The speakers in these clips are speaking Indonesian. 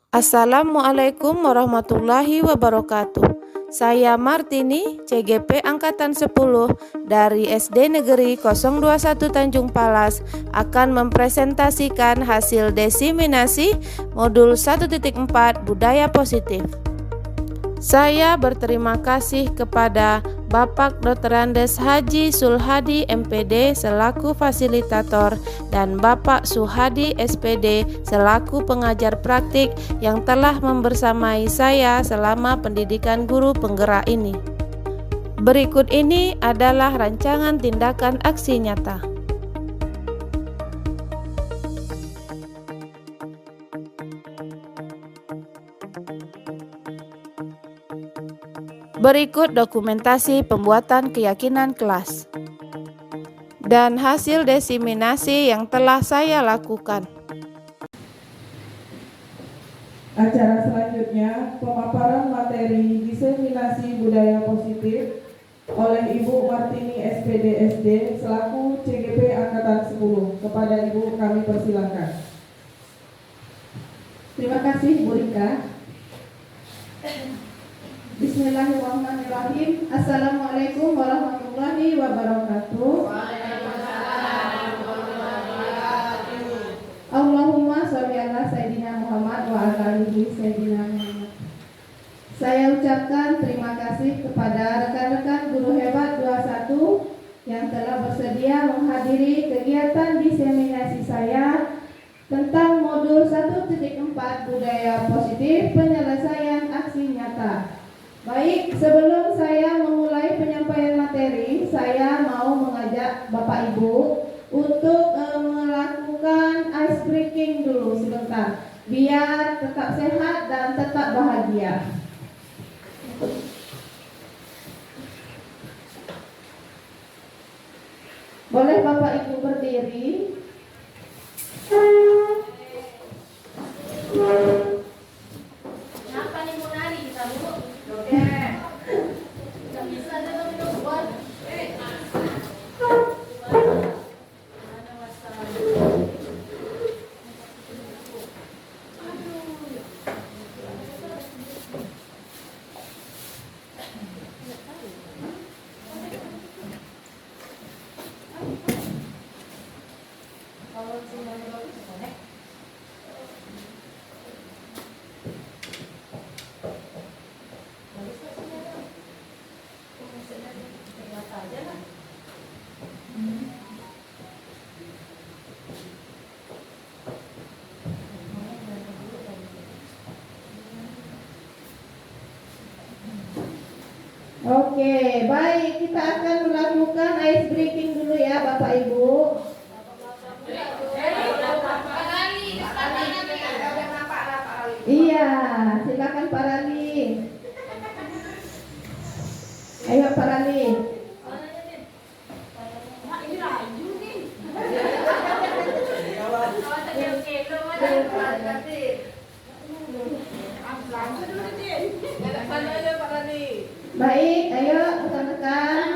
Assalamualaikum warahmatullahi wabarakatuh. Saya Martini, CGP Angkatan 10 dari SD Negeri 021 Tanjung Palas akan mempresentasikan hasil desiminasi modul 1.4 Budaya Positif. Saya berterima kasih kepada Bapak Dr. Andes Haji Sulhadi MPD selaku fasilitator dan Bapak Suhadi SPD selaku pengajar praktik yang telah membersamai saya selama pendidikan guru penggerak ini. Berikut ini adalah rancangan tindakan aksi nyata. Berikut dokumentasi pembuatan keyakinan kelas dan hasil desiminasi yang telah saya lakukan. Acara selanjutnya, pemaparan materi diseminasi budaya positif oleh Ibu Martini SPD SD selaku CGP Angkatan 10. Kepada Ibu kami persilahkan. Terima kasih Bu Rika. Bismillahirrahmanirrahim. Assalamualaikum warahmatullahi wabarakatuh. Allahumma sholli ala Sayyidina Muhammad wa ala alihi Sayyidina Muhammad. Saya ucapkan terima kasih kepada rekan-rekan guru hebat 21 yang telah bersedia menghadiri kegiatan diseminasi saya tentang modul 1.4 Budaya Positif Penyelesaian Aksi Nyata. Baik, sebelum saya memulai penyampaian materi, saya mau mengajak Bapak Ibu untuk melakukan ice breaking dulu sebentar, biar tetap sehat dan tetap bahagia. Boleh Bapak Ibu berdiri? Kenapa nih mau nari kita Bu? Oke. Gak bisa ada minum buat. Mana masalahnya? Kalau sinyalnya bagus connect. Oke, baik, kita akan melakukan ice breaking dulu ya Bapak Ibu. Iya, silakan Pak Rali. Ayo Pak Rali. Baik, ayo rekan-rekan.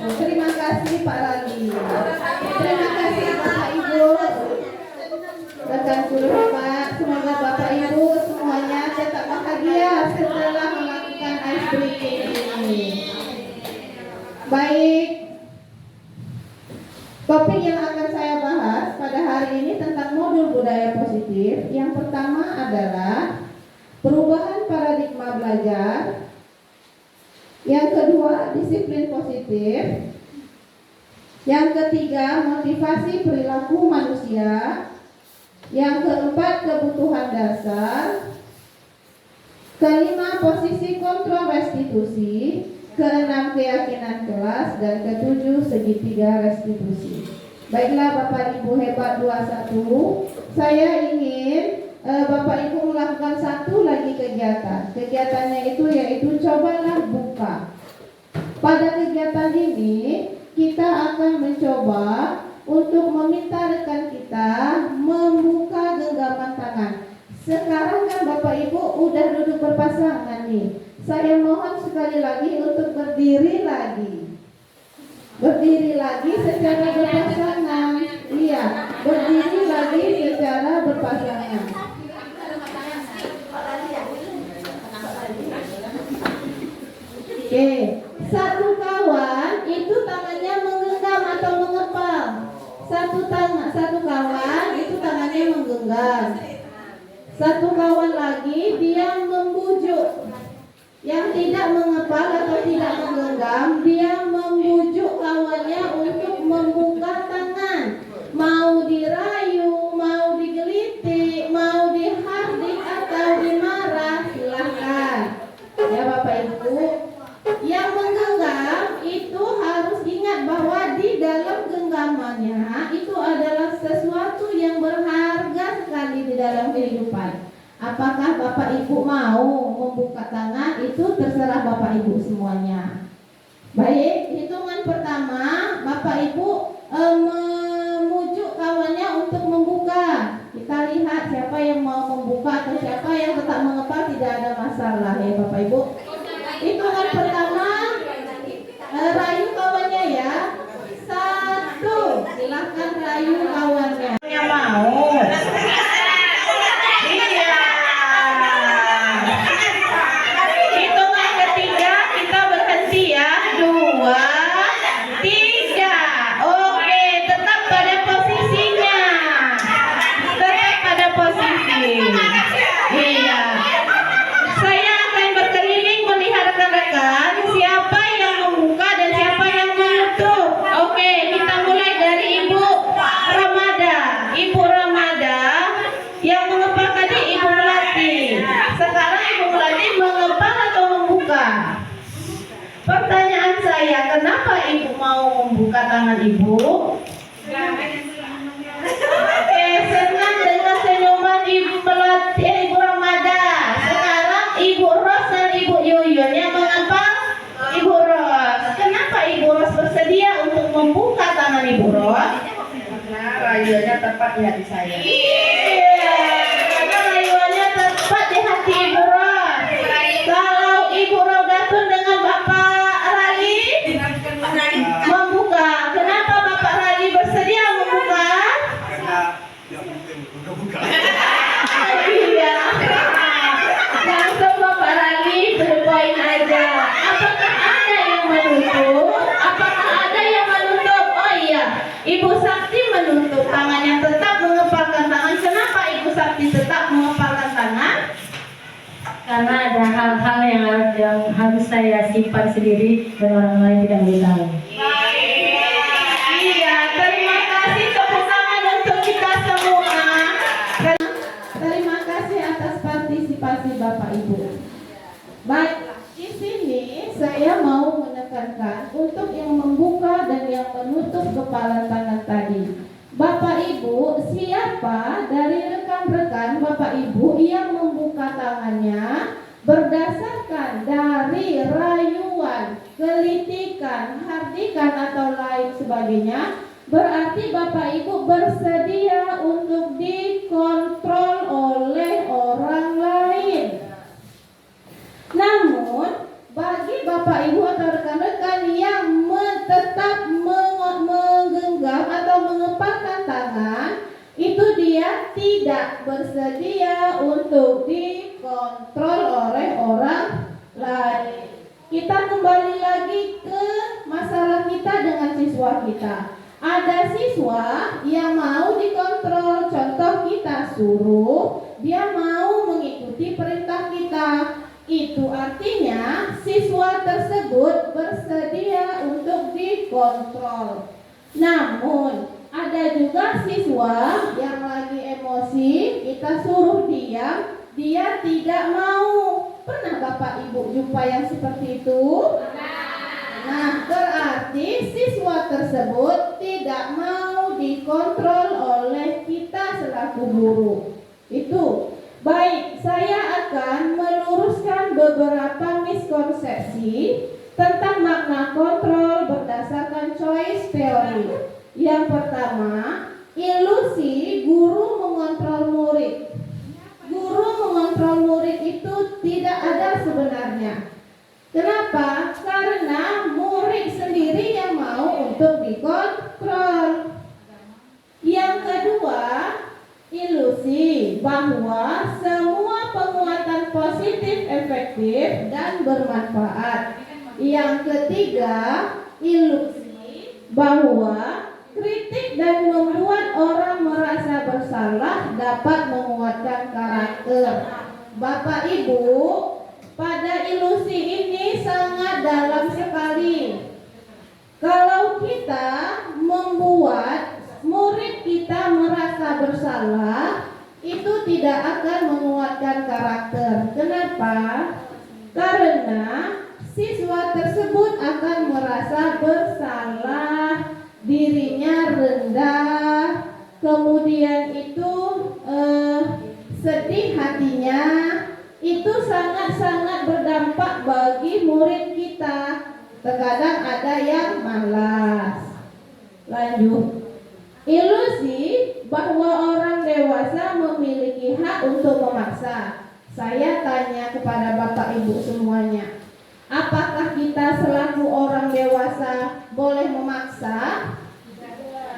Terima kasih Pak Rali. Terima kasih Bapak Ibu. Rekan guru hebat, semoga Bapak Ibu semuanya tetap bahagia setelah melakukan ice breaking ini. Baik, topik yang akan saya bahas pada hari ini tentang modul budaya positif. Yang pertama adalah perubahan paradigma belajar. Yang kedua, disiplin positif. Yang ketiga, motivasi perilaku manusia. Yang keempat, kebutuhan dasar. Kelima, posisi kontrol restitusi. Keenam, keyakinan kelas. Dan ketujuh, segitiga restitusi. Baiklah Bapak Ibu hebat 21, saya ingin satu lagi kegiatan. Kegiatannya itu yaitu cobalah buka. Pada kegiatan ini kita akan mencoba untuk meminta rekan kita membuka genggaman tangan. Sekarang kan Bapak Ibu udah duduk berpasangan nih. Saya mohon sekali lagi untuk berdiri lagi. Berdiri lagi secara berpasangan. Iya, berdiri lagi secara berpasangan. Oke, satu kawan itu tangannya menggenggam atau mengepal. Satu kawan itu tangannya menggenggam. Satu kawan lagi dia membujuk. Yang tidak mengepal atau tidak menggenggam, dia membujuk kawannya untuk membuka tangan. Mau dirayu, mau digelitik, mau dihardik atau dimarah, silahkan. Ya Bapak Ibu, yang menggenggam itu harus ingat bahwa di dalam genggamannya itu adalah sesuatu yang berharga sekali di dalam kehidupan. Apakah Bapak Ibu mau membuka tangan, itu terserah Bapak Ibu semuanya. Baik, hitungan pertama Bapak Ibu memujuk kawannya untuk membuka. Kita lihat siapa yang mau membuka atau siapa yang tetap mengepal, tidak ada masalah ya Bapak Ibu. Hitungan pertama, rayu kawannya ya. 1, silahkan rayu kawannya. Yang mau. Iya. Hitungan ketiga kita berhenti ya. 2, 3. Oke, tetap pada posisinya. Tetap pada posisi. Iya. Saya akan berkeliling melihat rekan-rekan siapa yang membuka dan siapa yang menutup. Oke, kita mulai dari Ibu Ramada. Ibu Ramada yang mengepal tadi Ibu Melati. Sekarang Ibu Melati mengepal atau membuka? Pertanyaan saya, kenapa Ibu mau membuka tangan Ibu? Oke, senang dengan senyuman Ibu Melati, Ibu Ramada. Sekarang Ibu Ros dan Ibu Yuyun yang mengepal Ibu Ros. Kenapa Ibu Ros bersedia untuk membuka tangan Ibu Ros? Karena rayuannya tepat di hati saya. Iya, karena rayuannya tepat di hati Ibu Ros. Kalau Ibu Rodatun dengan Bapak Rali membuka, kenapa Bapak Rali bersedia membuka? Karena dia mungkin buka-buka. Iya. Langsung Bapak Rali berpoin aja. Apakah ada yang menutup? Apakah ada yang menutup? Oh iya, Ibu Sakti menutup, tangannya tetap mengepalkan tangan. Kenapa Ibu Sakti tetap mengepalkan tangan? Karena ada hal-hal yang harus saya simpan sendiri dan orang lain tidak boleh tahu. Iya, terima kasih, tepuk tangan untuk kita semua. Terima kasih atas partisipasi Bapak Ibu. Baik, di sini saya mau menekankan untuk yang membuka dan yang menutup kepalan tangan tadi. Bapak Ibu, siapa dari rekan-rekan Bapak Ibu yang membuka tangannya berdasarkan dari rayuan, gelitikan, hardikan atau lain sebagainya, berarti Bapak Ibu bersedia untuk dikontrol oleh orang lain. Namun bagi Bapak Ibu atau rekan-rekan yang tetap menggenggam atau mengepalkan tangan, itu dia tidak bersedia untuk dikontrol oleh orang lain. Kita kembali lagi ke masalah kita dengan siswa kita. Ada siswa yang mau dikontrol, contoh kita suruh, dia mau mengikuti perintah kita. Itu artinya siswa tersebut bersedia untuk dikontrol. Namun ada juga siswa yang lagi emosi, kita suruh diam, dia tidak mau. Pernah Bapak Ibu jumpa yang seperti itu? Nah, berarti siswa tersebut tidak mau dikontrol oleh kita selaku guru. Itu. Baik, saya beberapa miskonsepsi tentang makna kontrol berdasarkan choice theory. Yang pertama, ilusi guru mengontrol murid. Guru mengontrol murid itu tidak ada sebenarnya. Kenapa? Karena murid sendiri yang mau untuk dikontrol. Yang kedua, ilusi bahwa semua penguatan positif efektif dan bermanfaat. Yang ketiga, ilusi bahwa kritik dan membuat orang merasa bersalah dapat menguatkan karakter. Bapak Ibu, pada ilusi ini sangat dalam sekali. Kalau kita membuat murid kita merasa bersalah, itu tidak akan menguatkan karakter. Kenapa? Karena siswa tersebut akan merasa bersalah, dirinya rendah, kemudian itu sedih hatinya. Itu sangat-sangat berdampak bagi murid kita. Terkadang ada yang malas. Lanjut. Ilusi bahwa orang dewasa memiliki hak untuk memaksa. Saya tanya kepada Bapak Ibu semuanya, apakah kita selaku orang dewasa boleh memaksa?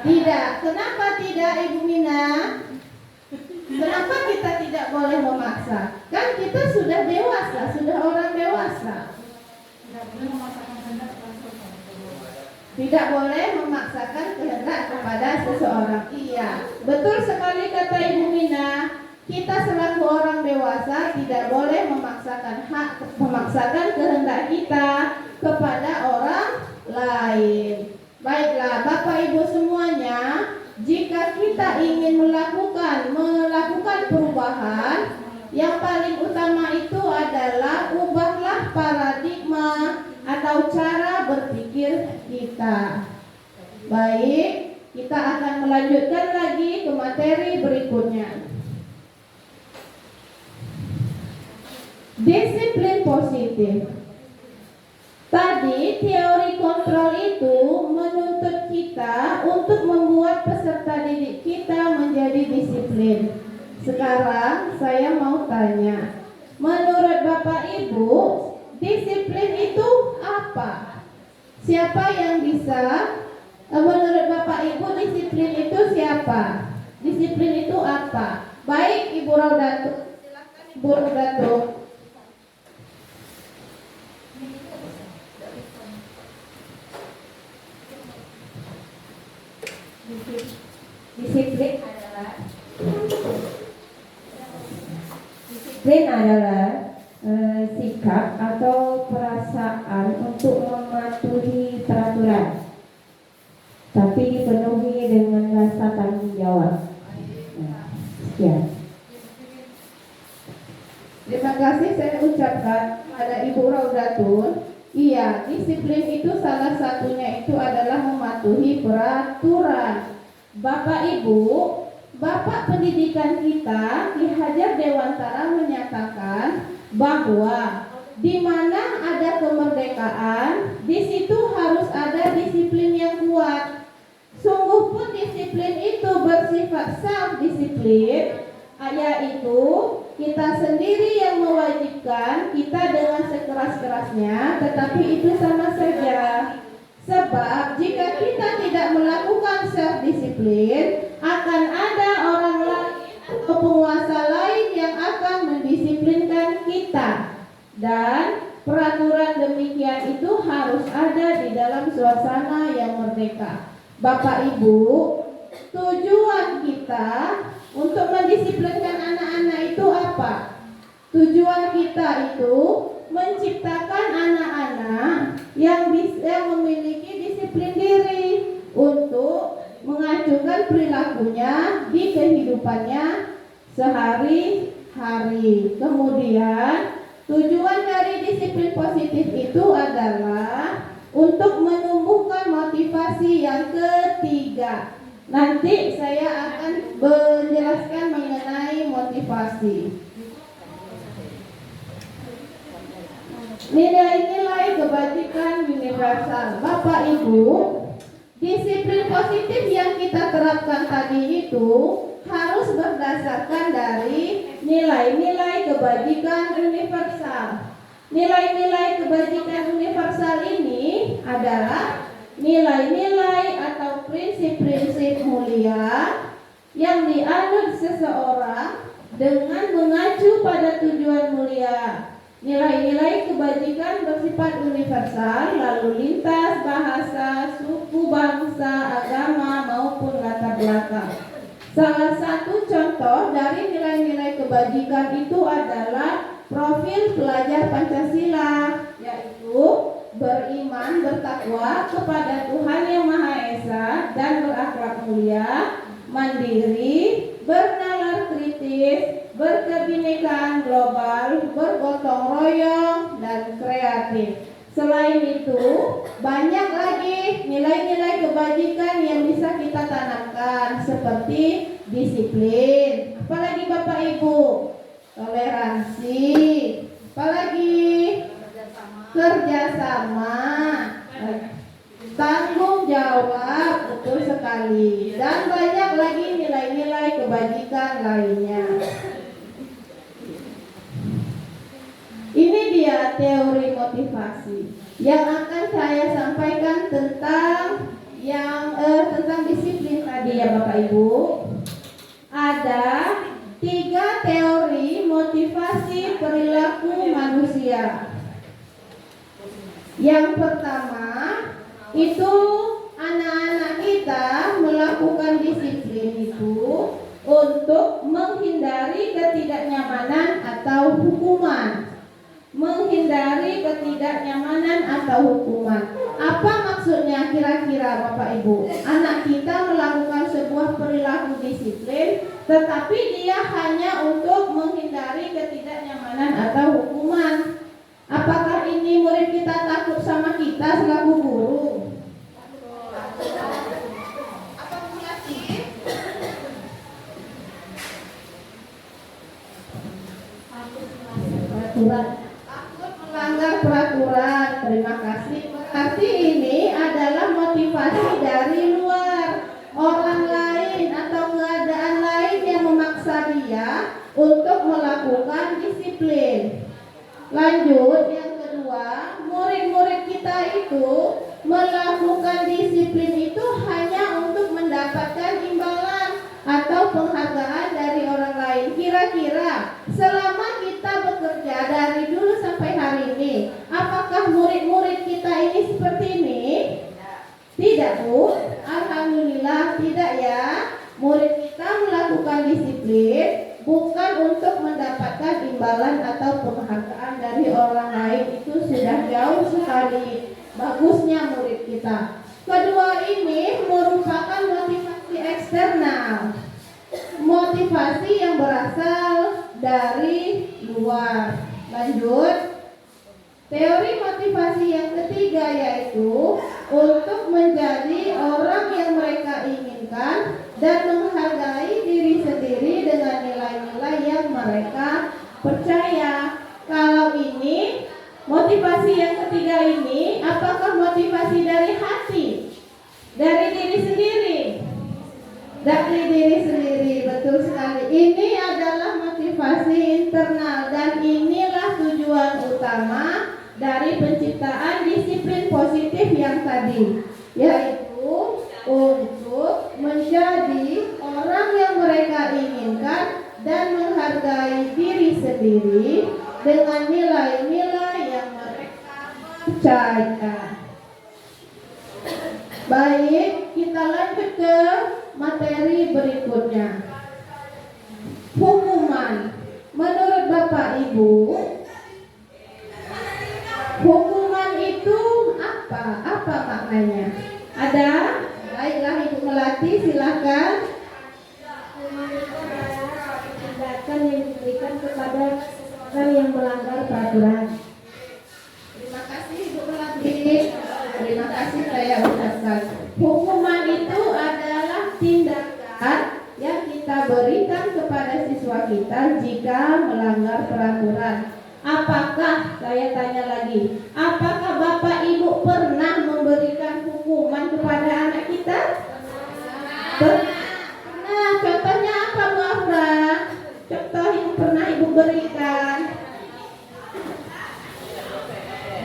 Tidak. Kenapa tidak, Ibu Mina? Kenapa kita tidak boleh memaksa? Kan kita sudah dewasa, sudah orang dewasa. Tidak boleh memaksakan kehendak kepada seseorang. Iya, betul sekali kata Ibu Mina. Kita selaku orang dewasa tidak boleh memaksakan kehendak kita kepada orang lain. Baiklah, Bapak Ibu semuanya, jika kita ingin melakukan perubahan, yang paling utama itu adalah ubahlah paradigma atau cara berpikir kita. Baik, kita akan melanjutkan lagi ke materi berikutnya. Disiplin positif. Tadi teori kontrol itu menuntut kita untuk membuat peserta didik kita menjadi disiplin. Sekarang saya mau tanya, menurut Bapak Ibu, disiplin itu apa? Siapa yang bisa? Menurut Bapak Ibu, disiplin itu siapa? Disiplin itu apa? Baik, Ibu Raudatul. Ibu Raudatul. Disiplin adalah sikap atau perasaan untuk mematuhi peraturan, tapi dipenuhi dengan rasa tanggung jawab. Sekian. Terima kasih saya ucapkan pada Ibu Raudatul. Iya, disiplin itu salah satunya itu adalah mematuhi peraturan. Bapak Ibu, Bapak pendidikan kita Ki Hajar Dewantara menyatakan bahwa di mana ada kemerdekaan, di situ harus ada disiplin yang kuat. Sungguh pun disiplin itu bersifat self-disiplin, yaitu kita sendiri yang mewajibkan kita dengan sekeras-kerasnya, tetapi itu sama saja. Sebab jika kita tidak melakukan self-disiplin, akan ada orang lain atau penguasa lain yang akan mendisiplinkan kita. Dan peraturan demikian itu harus ada di dalam suasana yang merdeka. Bapak Ibu, tujuan kita untuk mendisiplinkan anak-anak itu apa? Tujuan kita itu menciptakan anak-anak yang bisa memiliki disiplin diri untuk mengajukan perilakunya di kehidupannya sehari-hari. Kemudian tujuan dari disiplin positif itu adalah untuk menumbuhkan motivasi yang ketiga. Nanti saya akan menjelaskan mengenai motivasi. Nilai-nilai kebajikan universal. Bapak Ibu, disiplin positif yang kita terapkan tadi itu harus berdasarkan dari nilai-nilai kebajikan universal. Nilai-nilai kebajikan universal ini adalah nilai-nilai atau prinsip-prinsip mulia yang dianut seseorang dengan mengacu pada tujuan mulia. Nilai-nilai kebajikan bersifat universal, lalu lintas bahasa, suku, bangsa, agama, maupun latar belakang. Salah satu contoh dari nilai-nilai kebajikan itu adalah profil pelajar Pancasila, yaitu beriman, bertakwa kepada Tuhan Yang Maha Esa dan berakhlak mulia, mandiri, bernalar kritis, berkebinekaan global, bergotong royong, dan kreatif. Selain itu, banyak lagi nilai-nilai kebajikan yang bisa kita tanamkan seperti disiplin, apalagi Bapak Ibu, toleransi, apalagi kerjasama, tanggung jawab, betul sekali, dan banyak lagi nilai-nilai kebajikan lainnya. Ini dia teori motivasi yang akan saya sampaikan tentang tentang disiplin tadi ya Bapak Ibu. Ada 3 teori motivasi perilaku manusia. Yang pertama itu anak-anak kita melakukan disiplin itu untuk menghindari ketidaknyamanan atau hukuman. Menghindari ketidaknyamanan atau hukuman. Apa maksudnya kira-kira Bapak Ibu? Anak kita melakukan sebuah perilaku disiplin, tetapi dia hanya untuk menghindari ketidaknyamanan atau hukuman. Apakah ini murid kita takut sama kita selaku guru? Apa lagi? Peraturan. Takut melanggar peraturan. Terima kasih. Berarti ini adalah motivasi dari luar, orang lain atau keadaan lain yang memaksa dia untuk melakukan disiplin. Lanjut, yang kedua, murid-murid kita itu melakukan disiplin itu hanya untuk mendapatkan imbalan atau penghargaan dari orang lain. Kira-kira selama kita bekerja dari dulu sampai hari ini, apakah murid-murid kita ini seperti ini? Tidak, Bu. Alhamdulillah tidak ya. Murid kita melakukan disiplin bukan untuk mendapatkan imbalan atau penghargaan dari orang lain. Itu sudah jauh sekali bagusnya murid kita. Kedua ini merupakan motivasi eksternal, motivasi yang berasal dari luar. Lanjut, teori motivasi yang ketiga yaitu untuk menjadi orang yang mereka inginkan dan menghargai diri sendiri dengan nilai-nilai yang mereka percaya. Kalau ini motivasi yang ketiga ini, apakah motivasi dari hati? Dari diri sendiri? Dari diri sendiri, betul sekali. Ini adalah motivasi internal dan inilah tujuan utama dari penciptaan disiplin positif yang tadi, yaitu untuk menjadi orang yang mereka inginkan dan menghargai diri sendiri dengan nilai-nilai yang mereka percaya. Baik, kita lanjut ke materi berikutnya. Hukuman. Menurut Bapak Ibu, hukuman itu apa? Apa maknanya? Ada? Baiklah Ibu Melati, silakan. Tindakan yang diberikan kepada seseorang yang melanggar peraturan. Terima kasih Ibu Melati. Terima kasih saya ucapkan. Hukuman itu adalah tindakan yang kita berikan kepada siswa kita jika melanggar peraturan. Apakah, saya tanya lagi, apakah Bapak Ibu pernah memberikan hukuman kepada anak kita? Pernah. Nah, contohnya apa Bu Afra? Contoh yang pernah Ibu berikan.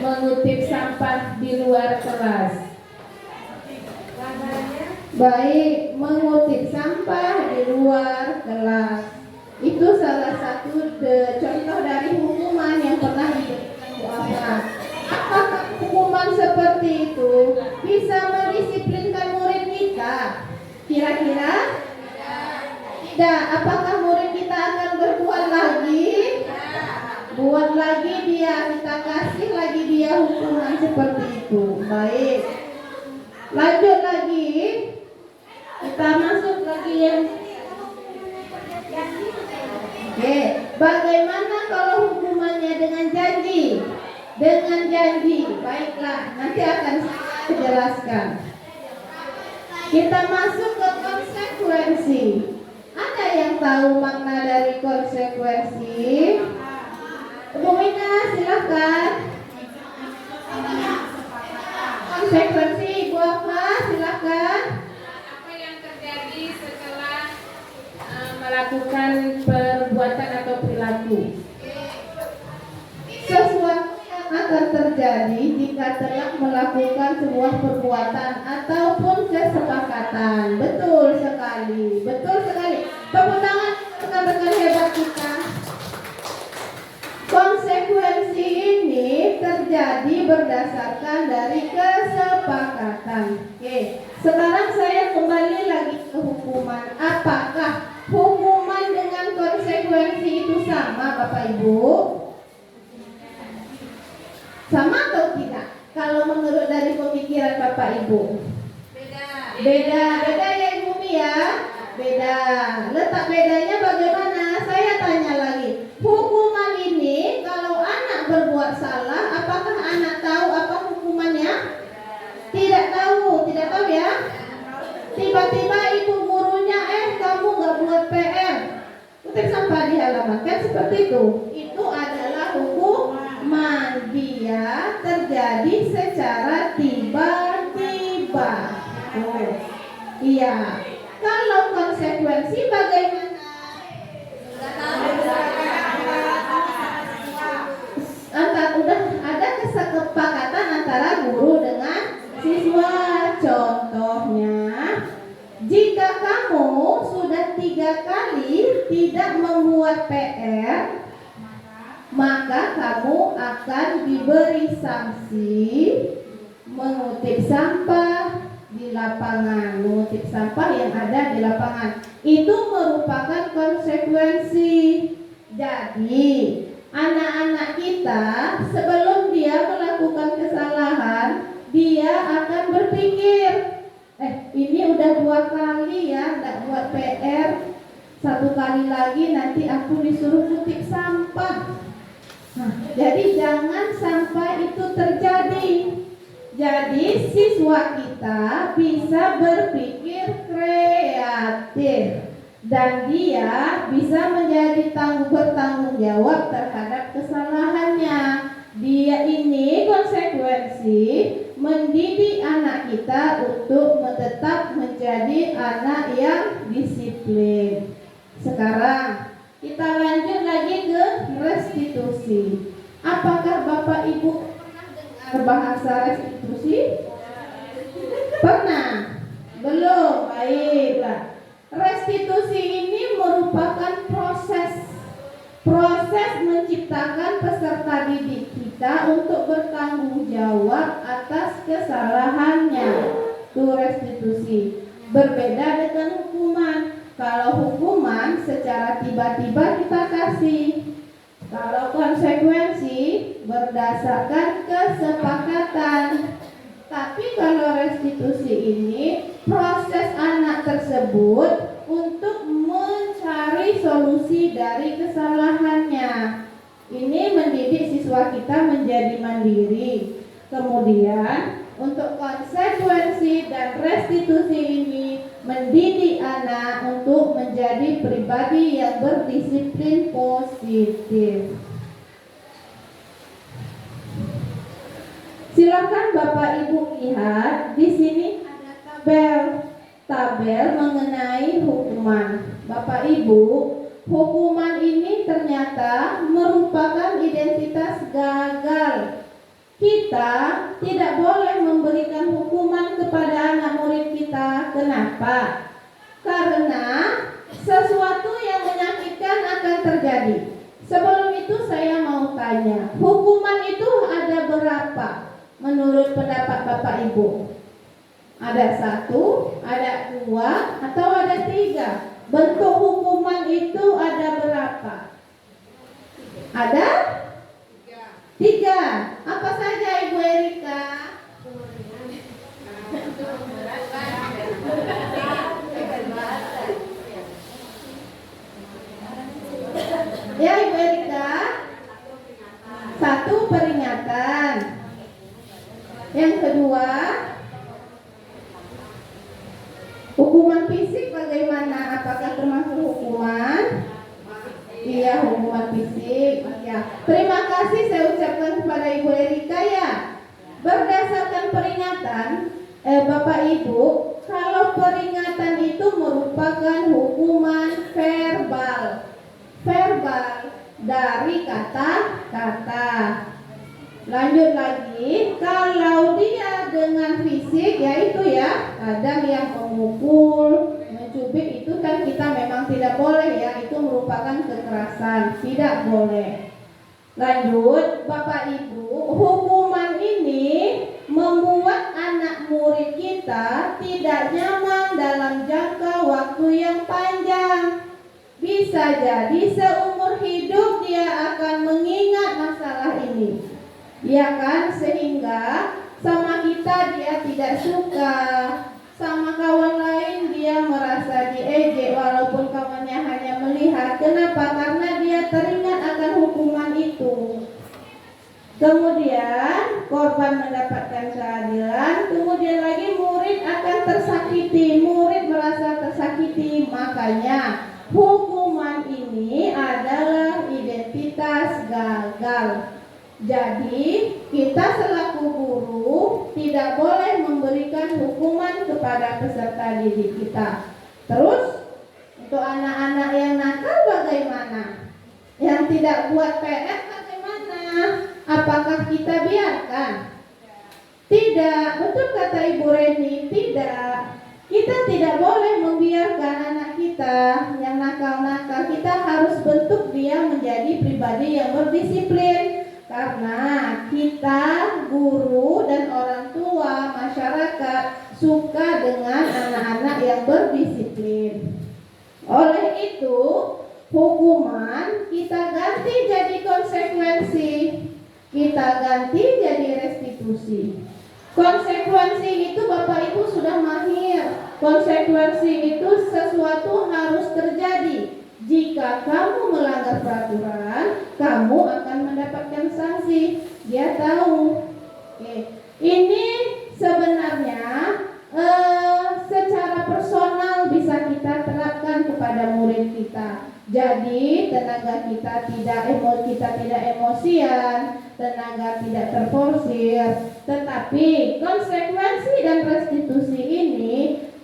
Mengutip sampah di luar kelas. Baik, mengutip sampah di luar kelas. Itu salah satu contoh dari hukuman yang pernah diberikan Bu Afra. Apakah hukuman seperti itu bisa mendisiplinkan murid kita? Kira-kira? Tidak. Apakah murid kita akan berbuat lagi? Buat lagi dia, kita kasih lagi dia hukuman seperti itu. Baik. Lanjut lagi. Kita masuk lagi yang Oke, bagaimana kalau hukumannya dengan janji? Dengan janji, baiklah, nanti akan saya jelaskan. Kita masuk ke konsekuensi. Ada yang tahu makna dari konsekuensi? Bu Wina, silakan. Konsekuensi, Bu Apa, silakan. Apa yang terjadi setelah melakukan perbuatan atau perilaku? Sesuatu yang akan terjadi jika telah melakukan sebuah perbuatan ataupun kesepakatan. Betul sekali, betul sekali. Tepuk tangan rekan-rekan hebat kita. Konsekuensi ini terjadi berdasarkan dari kesepakatan. Oke, sekarang saya kembali lagi ke hukuman. Apakah hukuman dengan konsekuensi itu sama, Bapak Ibu? Sama atau tidak? Kalau menurut dari pemikiran Bapak Ibu? Beda ya Ibu ya? Beda. Letak bedanya bagaimana? Saya tanya lagi. Hukuman ini kalau anak berbuat salah, apakah anak tahu apa hukumannya? Tidak tahu ya? Tiba-tiba ibu gurunya, kamu gak buat PR, kutip sampah di halaman, kan seperti itu. Itu adalah hukuman, dia terjadi secara tiba-tiba. Iya. Kalau konsekuensi bagaimana? Udah ada kesepakatan antara guru dengan siswa. Contohnya, jika kamu sudah 3 kali tidak membuat PR, maka kamu akan diberi sanksi mengutip sampah di lapangan. Mengutip sampah yang ada di lapangan itu merupakan konsekuensi. Jadi anak-anak kita sebelum dia melakukan kesalahan, dia akan berpikir, ini udah 2 kali ya nggak buat PR, 1 kali lagi nanti aku disuruh kutip sampah. Nah, jadi jangan sampai itu terjadi. Jadi siswa kita bisa berpikir kreatif dan dia bisa menjadi bertanggung jawab terhadap kesalahannya. Dia ini konsekuensi mendidik anak kita untuk tetap menjadi anak yang disiplin. Sekarang kita lanjut lagi ke restitusi. Apakah Bapak Ibu bahasa restitusi? Pernah? Belum? Baiklah. Restitusi ini merupakan proses menciptakan peserta didik kita untuk bertanggung jawab atas kesalahannya. Itu restitusi. Berbeda dengan hukuman. Kalau hukuman secara tiba-tiba kita kasih. Kalau konsekuensi berdasarkan kesepakatan. Tapi kalau restitusi ini proses anak tersebut untuk mencari solusi dari kesalahannya. Ini mendidik siswa kita menjadi mandiri. Kemudian untuk konsekuensi dan restitusi ini mendidik anak untuk menjadi pribadi yang berdisiplin positif. Bapak Ibu lihat di sini ada tabel mengenai hukuman. Bapak Ibu, hukuman ini ternyata merupakan identitas gagal. Kita tidak boleh memberikan hukuman kepada anak murid kita. Kenapa? Karena sesuatu yang menyakitkan akan terjadi. Sebelum itu saya mau tanya, hukuman itu ada berapa menurut pendapat Bapak Ibu? Ada 1, ada 2, atau ada 3? Bentuk hukuman itu ada berapa? Ada 3. Apa saja Ibu Erika? Ya Ibu Erika, 1 peringatan. Yang kedua, hukuman fisik bagaimana? Apakah termasuk hukuman? Iya, hukuman fisik. Ya. Terima kasih saya ucapkan kepada Ibu Erika ya. Berdasarkan peringatan, Bapak Ibu, kalau peringatan itu merupakan hukuman verbal. Verbal dari kata-kata. Lanjut lagi, kalau dia dengan fisik, yaitu ya, kadang yang memukul, mencubit, itu kan kita memang tidak boleh ya, itu merupakan kekerasan, tidak boleh. Lanjut, Bapak Ibu, hukuman ini membuat anak murid kita tidak nyaman dalam jangka waktu yang panjang. Bisa jadi seumur hidup dia akan mengingat masalah ini. Ya kan, sehingga sama kita dia tidak suka, sama kawan lain dia merasa diejek walaupun kawannya hanya melihat. Kenapa? Karena dia teringat akan hukuman itu. Kemudian korban mendapatkan keadilan, kemudian lagi murid akan tersakiti, murid merasa tersakiti. Makanya hukuman ini adalah identitas gagal. Jadi kita selaku guru tidak boleh memberikan hukuman kepada peserta didik kita. Terus untuk anak-anak yang nakal bagaimana? Yang tidak buat PR bagaimana? Apakah kita biarkan? Tidak, betul kata Ibu Reni, tidak. Kita tidak boleh membiarkan anak kita yang nakal-nakal. Kita harus bentuk dia menjadi pribadi yang berdisiplin. Karena kita, guru dan orang tua, masyarakat suka dengan anak-anak yang berdisiplin. Oleh itu, hukuman kita ganti jadi konsekuensi, kita ganti jadi restitusi. Konsekuensi itu Bapak Ibu sudah mahir. Konsekuensi itu sesuatu harus terjadi. Jika kamu melanggar peraturan, kamu akan mendapatkan sanksi. Dia tahu. Oke. Ini sebenarnya secara personal bisa kita terapkan kepada murid kita. Jadi tenaga kita tidak emosian, tenaga tidak terforsir, tetapi konsekuensi dan restitusi ini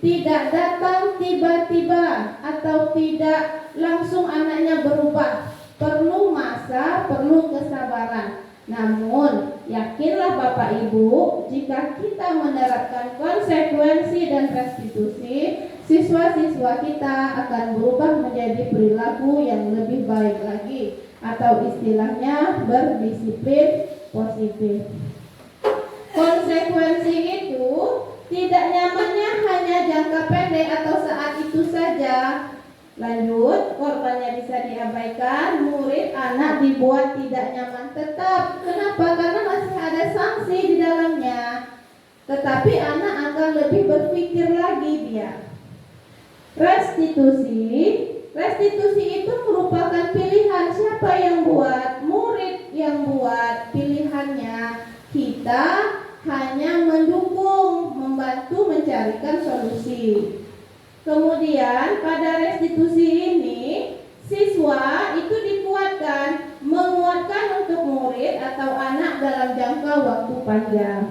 tidak datang tiba-tiba atau tidak langsung anaknya berubah. Perlu masa, perlu kesabaran. Namun yakinlah Bapak Ibu, jika kita menerapkan konsekuensi dan restitusi, siswa-siswa kita akan berubah menjadi perilaku yang lebih baik lagi, atau istilahnya berdisiplin positif. Konsekuensi itu tidak nyamannya hanya jangka pendek atau saat itu saja. Lanjut, korbannya bisa diabaikan, murid, anak dibuat tidak nyaman tetap. Kenapa? Karena masih ada sanksi di dalamnya. Tetapi anak akan lebih berpikir lagi dia. Restitusi itu merupakan pilihan. Siapa yang buat? Murid yang buat pilihannya. Kita hanya mendukung, membantu mencarikan solusi. Kemudian pada restitusi ini siswa itu menguatkan untuk murid atau anak dalam jangka waktu panjang.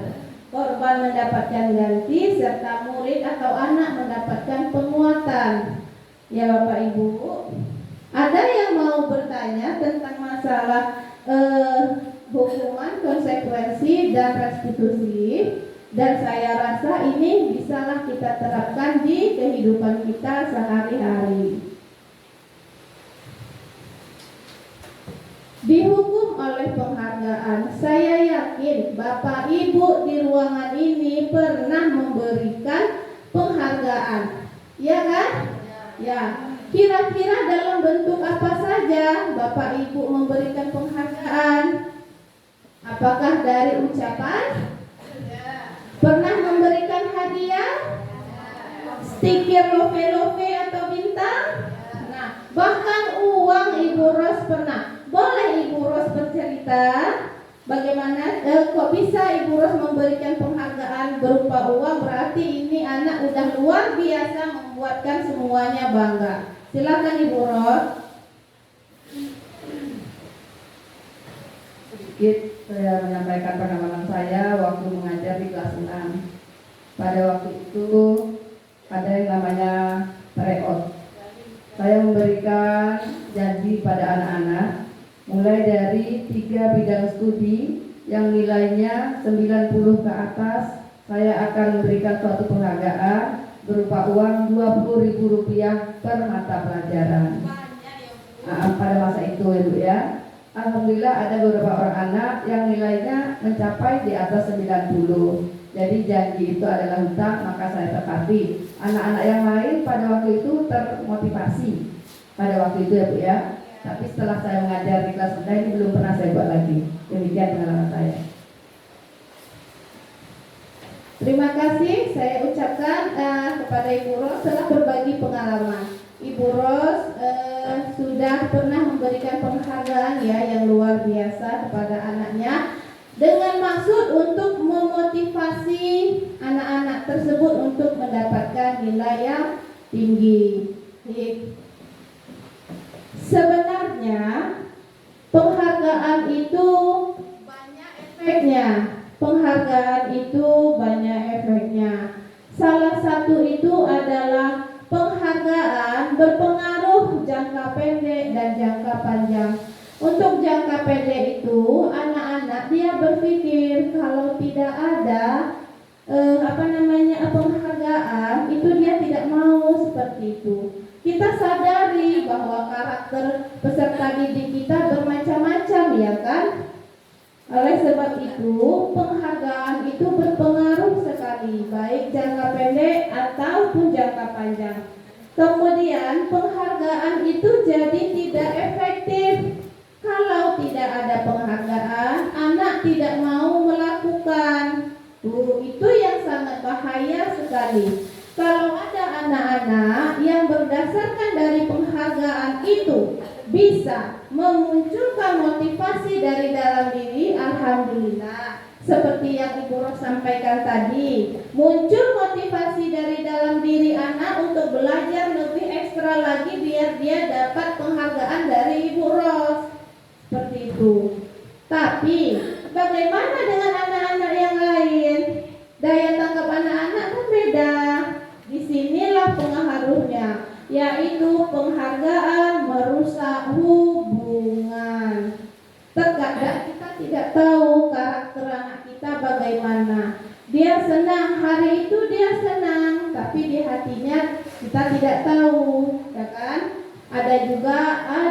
Korban korban mendapatkan ganti, serta murid atau anak mendapatkan penguatan. Ya Bapak Ibu, ada yang mau bertanya tentang masalah hukuman, konsekuensi, dan restitusi? Dan saya rasa ini bisalah kita terapkan di kehidupan kita sehari-hari. Dihukum oleh penghargaan. Saya yakin Bapak Ibu di ruangan ini pernah memberikan penghargaan, ya kan? Ya. Kira-kira dalam bentuk apa saja Bapak Ibu memberikan penghargaan? Apakah dari ucapan? Pernah memberikan hadiah? Stiker love-love atau bintang? Nah, bahkan uang Ibu Ros pernah. Boleh Ibu Ros bercerita bagaimana kok bisa Ibu Ros memberikan penghargaan berupa uang? Berarti ini anak udah luar biasa membuatkan semuanya bangga. Silakan Ibu Ros. Sedikit saya menyampaikan pengalaman saya waktu mengajar di kelas 6. Pada waktu itu ada yang namanya tryout. Saya memberikan janji pada anak-anak mulai dari 3 bidang studi yang nilainya 90 ke atas, saya akan memberikan suatu penghargaan berupa uang Rp20.000 per mata pelajaran. Pada masa itu Ibu ya. Alhamdulillah ada beberapa orang anak yang nilainya mencapai di atas 90. Jadi janji itu adalah hutang, maka saya tepati. Anak-anak yang lain pada waktu itu termotivasi pada waktu itu ya Bu ya. Tapi setelah saya mengajar di kelas rendah ini belum pernah saya buat lagi. Demikian pengalaman saya. Terima kasih saya ucapkan kepada Ibu Ros telah berbagi pengalaman. Ibu Ros sudah pernah memberikan penghargaan ya yang luar biasa kepada anaknya dengan maksud untuk memotivasi anak-anak tersebut untuk mendapatkan nilai yang tinggi. Sebenarnya penghargaan itu banyak efeknya. Penghargaan itu banyak efeknya. Salah satu itu adalah penghargaan berpengaruh jangka pendek dan jangka panjang. Untuk jangka pendek itu anak-anak dia berpikir kalau tidak ada penghargaan itu dia tidak mau seperti itu. Kita sadari bahwa karakter peserta didik kita bermacam-macam ya kan? Oleh sebab itu penghargaan itu berpengaruh sekali baik jangka pendek ataupun jangka panjang. Kemudian penghargaan itu jadi tidak efektif. Kalau tidak ada penghargaan, anak tidak mau melakukan. Itu yang sangat bahaya sekali. Kalau ada anak-anak yang berdasarkan dari penghargaan itu bisa memunculkan motivasi dari dalam diri, alhamdulillah. Seperti yang Ibu Ros sampaikan tadi, muncul motivasi dari dalam diri anak untuk belajar lebih ekstra lagi biar dia dapat penghargaan dari Ibu Ros. Seperti itu. Tapi bagaimana dengan anak-anak yang lain? Daya tangkap anak-anak kan beda. Disinilah pengaruhnya, yaitu penghargaan merusak hubungan. Terkadang kita tidak tahu karakter anak kita bagaimana. Dia senang, hari itu dia senang, tapi di hatinya kita tidak tahu, ya kan? Ada juga,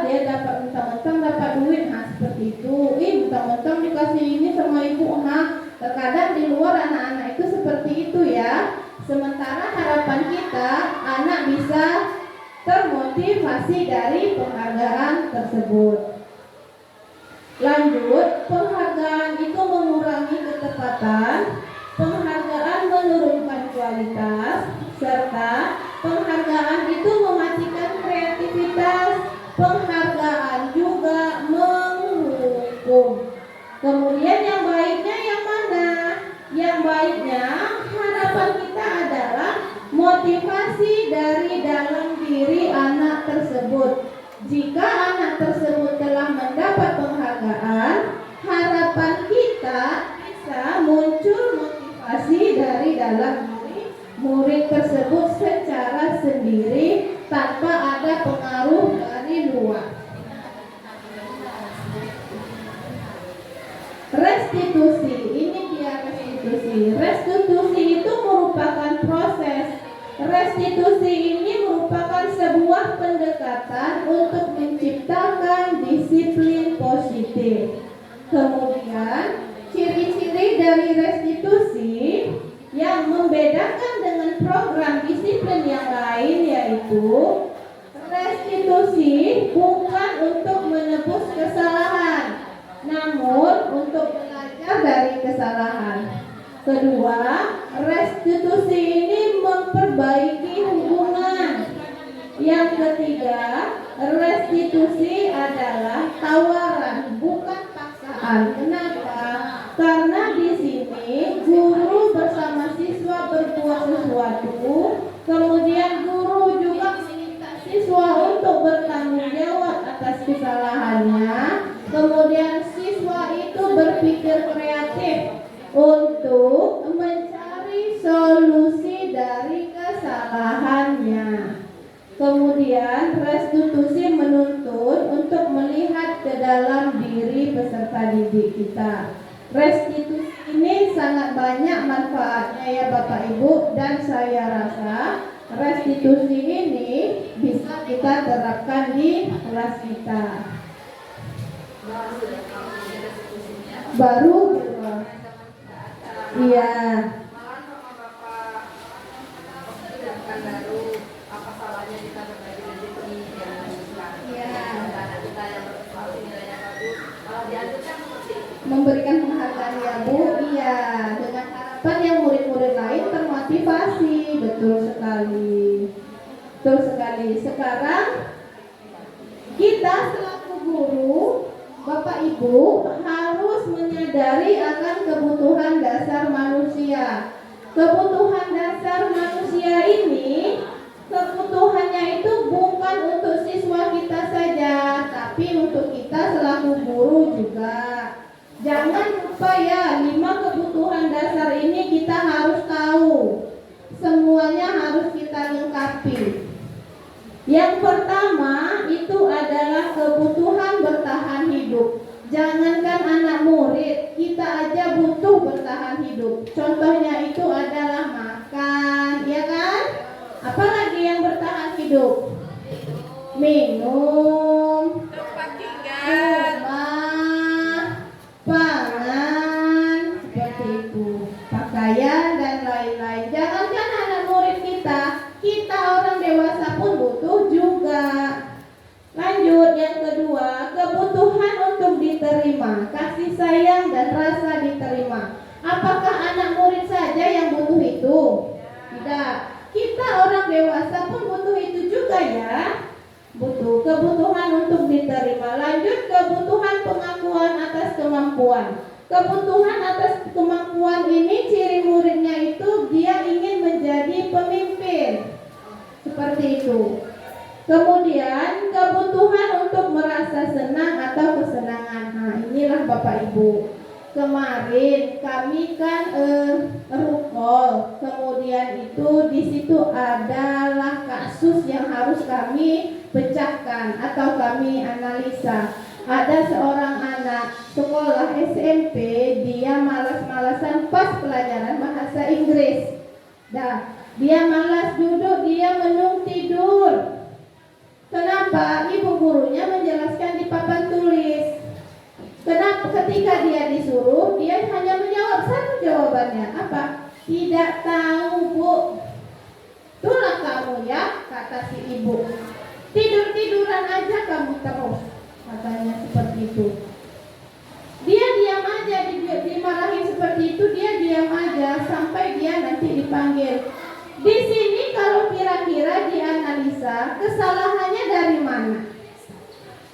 dia dapat mentang-mentang dapat duit, seperti itu. Mentang-mentang dikasih ini sama ibu, terkadang di luar anak-anak itu seperti itu ya. Sementara harapan kita anak bisa termotivasi dari penghargaan tersebut. Lanjut, penghargaan itu mengurangi ketepatan, penghargaan menurunkan kualitas, serta penghargaan itu mematikan kreativitas, penghargaan juga menghukum. Kemudian yang baiknya yang mana? Yang baiknya harapan kita adalah motivasi dari dalam diri anak tersebut. Jika anak tersebut telah mendapat penghargaan, harapan kita bisa muncul motivasi dalam diri murid tersebut secara sendiri tanpa ada pengaruh dari luar. Restitusi, ini dia restitusi. Restitusi itu merupakan proses. Restitusi ini merupakan sebuah pendekatan untuk menciptakan disiplin positif. Kemudian, ciri-ciri dari restitusi yang membedakan dengan program disiplin yang lain yaitu restitusi bukan untuk menebus kesalahan, namun untuk belajar dari kesalahan. Kedua, restitusi ini memperbaiki hubungan. Yang ketiga, restitusi adalah tawaran, bukan paksaan. Kenapa? Karena di sini guru bersama siswa berbuat sesuatu, kemudian guru juga meminta siswa untuk bertanggung jawab atas kesalahannya, kemudian siswa itu berpikir kreatif untuk mencari solusi dari kesalahannya. Kemudian restitusi menuntut untuk melihat ke dalam diri peserta didik kita. Restitusi ini sangat banyak manfaatnya ya Bapak Ibu, dan saya rasa restitusi ini bisa kita terapkan di kelas kita. Baru iya. Memberikan penghargaan ya Bu, iya, dengan harapan yang murid-murid lain termotivasi. Betul sekali. Betul sekali. Sekarang kita selaku guru, Bapak Ibu harus menyadari akan kebutuhan dasar manusia. Kebutuhan dasar manusia ini, kebutuhannya itu bukan untuk siswa kita saja, tapi untuk kita selaku guru juga. Jangan lupa ya, 5 kebutuhan dasar ini kita harus tahu. Semuanya harus kita lengkapi. Yang pertama itu adalah kebutuhan bertahan hidup. Jangankan anak murid, kita aja butuh bertahan hidup. Contohnya itu adalah makan, ya kan? Apalagi yang bertahan hidup? Minum, tempat tinggal, rumah, pangan, seperti itu, pakaian dan lain-lain. Jangankan anak murid kita orang dewasa pun butuh juga. Lanjut, yang kedua, kebutuhan untuk diterima, kasih sayang dan rasa diterima. Apakah anak murid saja yang butuh itu? Tidak. Kita orang dewasa pun butuh itu juga ya. Butuh kebutuhan untuk diterima. Lanjut, kebutuhan pengakuan atas kemampuan. Kebutuhan atas kemampuan ini ciri muridnya itu dia ingin menjadi pemimpin. Seperti itu. Kemudian kebutuhan untuk merasa senang atau kesenangan. Nah, inilah Bapak Ibu. Kemarin kami kan rukol. Kemudian itu di situ adalah kasus yang harus kami pecahkan atau kami analisa. Ada seorang anak sekolah SMP, dia malas-malasan pas pelajaran bahasa Inggris. Dah, dia malas duduk, dia menung tidur. Kenapa? Ibu gurunya menjelaskan di papan tulis. Kenapa? Ketika dia disuruh, dia hanya menjawab satu jawabannya. Apa? Tidak tahu, Bu. Itulah kamu ya, kata si ibu. Tidur-tiduran aja kamu terus, katanya seperti itu. Dia diam aja, dimarahin seperti itu, dia diam aja sampai dia nanti dipanggil. Di sini kalau kira-kira dianalisa, kesalahannya dari mana?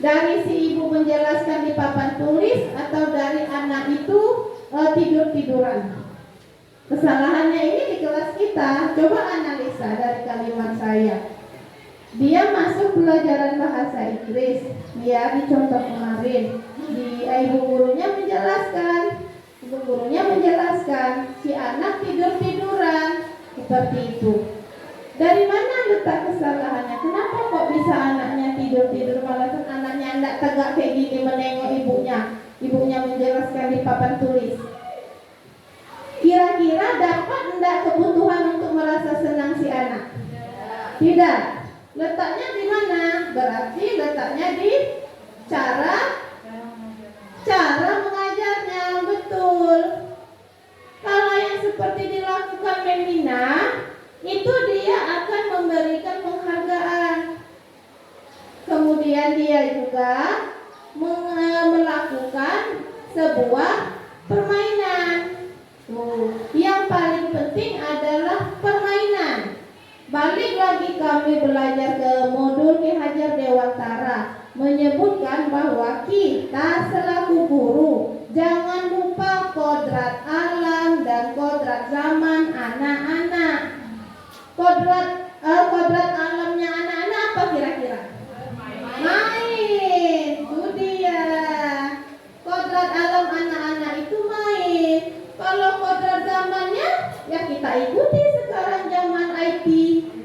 Dari si ibu menjelaskan di papan tulis atau dari anak itu tidur-tiduran? Kesalahannya ini di kelas kita. Coba analisa dari kalimat saya. Dia masuk pelajaran bahasa Inggris, ya, di contoh kemarin. Ibu gurunya menjelaskan si anak tidur-tiduran. seperti itu. Dari mana letak kesalahannya? Kenapa kok bisa anaknya tidur malah anaknya tidak tegak kayak gini menengok ibunya? Ibunya menjelaskan di papan tulis. Kira-kira dapat enggak kebutuhan untuk merasa senang si anak? Tidak. Letaknya di mana? Berarti letaknya di cara mengajarnya. Betul. Kalau yang seperti dilakukan Memina, itu dia akan memberikan penghargaan. Kemudian dia juga melakukan sebuah permainan. Yang paling penting adalah permainan. Balik lagi kami belajar ke modul Ki Hajar Dewantara, menyebutkan bahwa kita selaku guru jangan lupa kodrat alam dan kodrat zaman anak-anak. Kodrat alamnya anak-anak apa kira-kira? Main. Itu dia. Kodrat alam anak-anak itu main. Kalau kodrat zamannya ya kita ikuti sekarang zaman IT,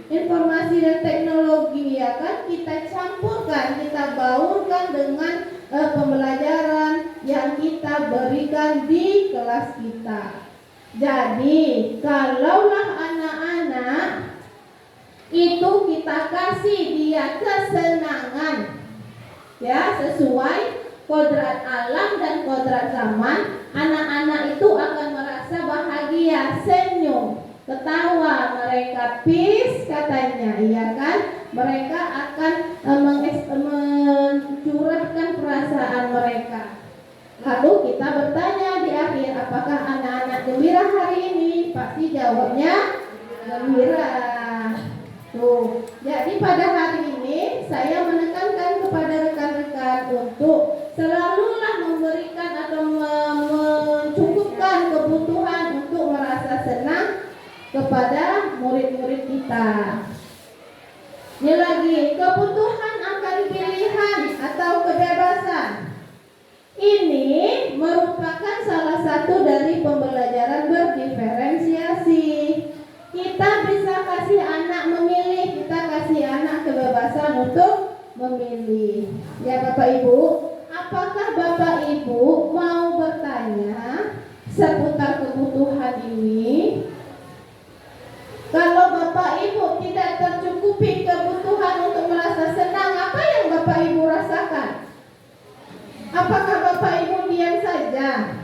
informasi dan teknologi, ya kan, kita campurkan, kita baurkan dengan pembelajaran yang kita berikan di kelas kita. Jadi kalaulah anak-anak itu kita kasih dia kesenangan, ya, sesuai kodrat alam dan kodrat zaman, anak-anak itu akan merasa bahagia, senyum, ketawa, mereka peace katanya, iya kan? Mereka akan mencurahkan perasaan mereka. Lalu kita bertanya di akhir, apakah anak-anak gembira hari ini? Pasti jawabnya gembira. Tuh, jadi pada hari ini saya menekankan kepada rekan-rekan untuk selalulah memberikan atau mencukupkan kebutuhan untuk merasa senang kepada murid-murid kita. Ini lagi, kebutuhan akan pilihan atau kebebasan. Ini merupakan salah satu dari pembelajaran berdiferensiasi. Kita bisa kasih anak memilih, kita kasih anak kebebasan untuk memilih. Ya Bapak Ibu, apakah Bapak Ibu mau bertanya seputar kebutuhan ini? Kalau Bapak Ibu tidak tercukupi kebutuhan untuk merasa senang, apa yang Bapak Ibu rasakan? Apakah Bapak Ibu diam saja?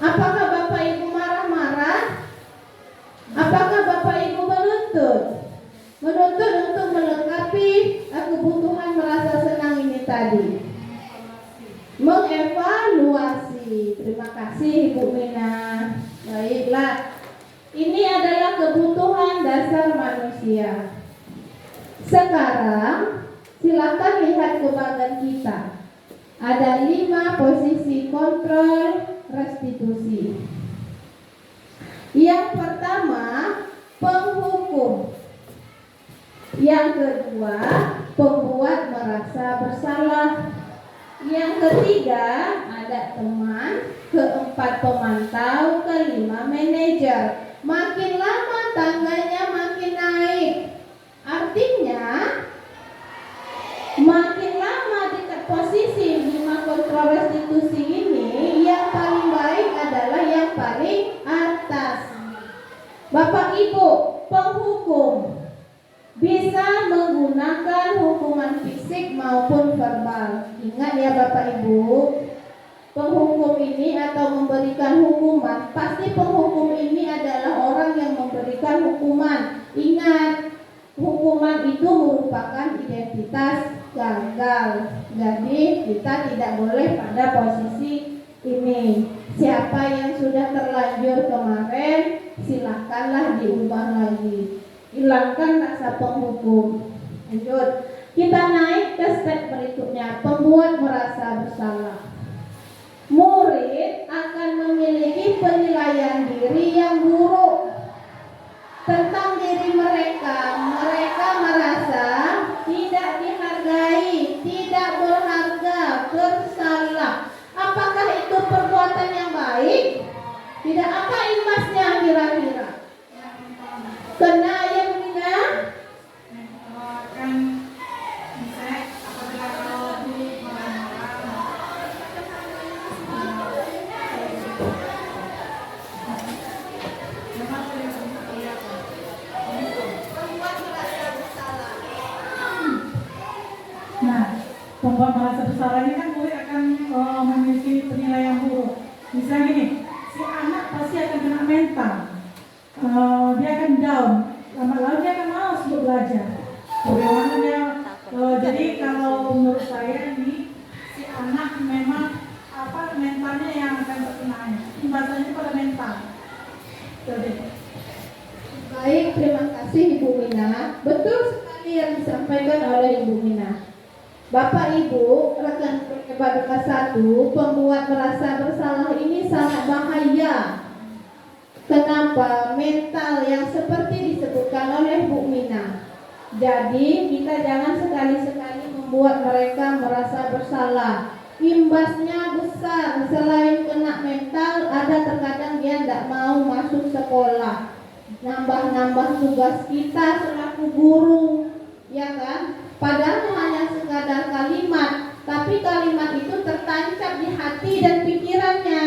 Apakah Bapak Ibu marah-marah? Apakah Bapak Ibu menuntut untuk melengkapi kebutuhan merasa senang ini tadi? Mengevaluasi. Terima kasih Ibu Mina. Baiklah, ini adalah kebutuhan dasar manusia. Sekarang silakan lihat ke badan kita. Ada 5 posisi kontrol restitusi. Yang pertama, penghukum. Yang kedua, pembuat merasa bersalah. Yang ketiga, ada teman. Keempat, pemantau. Kelima, manajer. Makin lama tangganya makin naik. Artinya, makin lama dekat posisi 5 kontrol restitusi ini, yang paling baik adalah yang paling atas. Bapak Ibu, penghukum bisa menggunakan hukuman fisik maupun verbal. Ingat ya Bapak Ibu, penghukum ini atau memberikan hukuman, pasti penghukum ini adalah orang yang memberikan hukuman. Ingat, hukuman itu merupakan identitas gagal. Jadi kita tidak boleh pada posisi ini. Siapa yang sudah terlanjur kemarin, silakanlah diubah lagi. Hilangkan rasa penghukum. Lanjut. Kita naik ke step berikutnya, pembuat merasa bersalah. Murid akan memiliki penilaian diri yang buruk tentang diri mereka. Mereka merasa tidak dihargai, tidak berharga, bersalah. Apakah itu perbuatan yang baik? Tidak. Apa imbasnya kira-kira? Kena ya Bu Mina? Kan bisa apabila kalau Nah, pembuat merasa bersalah ini kan murid akan memiliki penilaian buruk. Misalnya gini, si anak pasti akan kena mental. Dia akan down, lama-lama dia akan malas untuk belajar. Bagaimana dia? Jadi kalau menurut saya ini si anak memang mentalnya yang akan terkena, imbasannya pada mental. Jadi. Baik, terima kasih Ibu Mina. Betul sekali yang disampaikan oleh Ibu Mina. Bapak Ibu, rekan hebat kelas 1, pembuat merasa bersalah ini sangat bahaya. Kenapa? Mental yang seperti disebutkan oleh Bu Mina. Jadi kita jangan sekali-sekali membuat mereka merasa bersalah. Imbasnya besar. Selain kena mental, ada terkadang dia tidak mau masuk sekolah. Nambah-nambah tugas kita selaku guru, ya kan? Padahal hanya sekadar kalimat, tapi kalimat itu tertancap di hati dan pikirannya.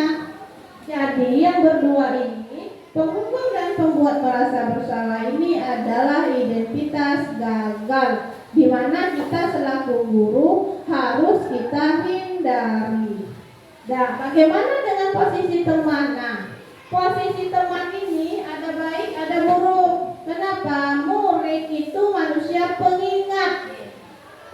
Jadi yang berdua ini, penghukum dan pembuat merasa bersalah ini adalah identitas gagal, di mana kita selaku guru harus kita hindari. Nah, bagaimana dengan posisi teman? Nah, posisi teman ini ada baik, ada buruk. Kenapa? Murid itu manusia pengingat.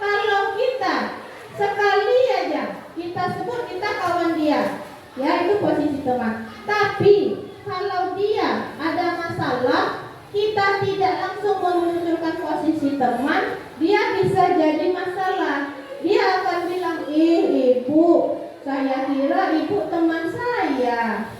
Kalau kita sekali aja kita sebut kita kawan dia, ya itu posisi teman. Tapi kalau dia ada masalah, kita tidak langsung memunculkan posisi teman, dia bisa jadi masalah. Dia akan bilang, ibu, saya kira ibu teman saya.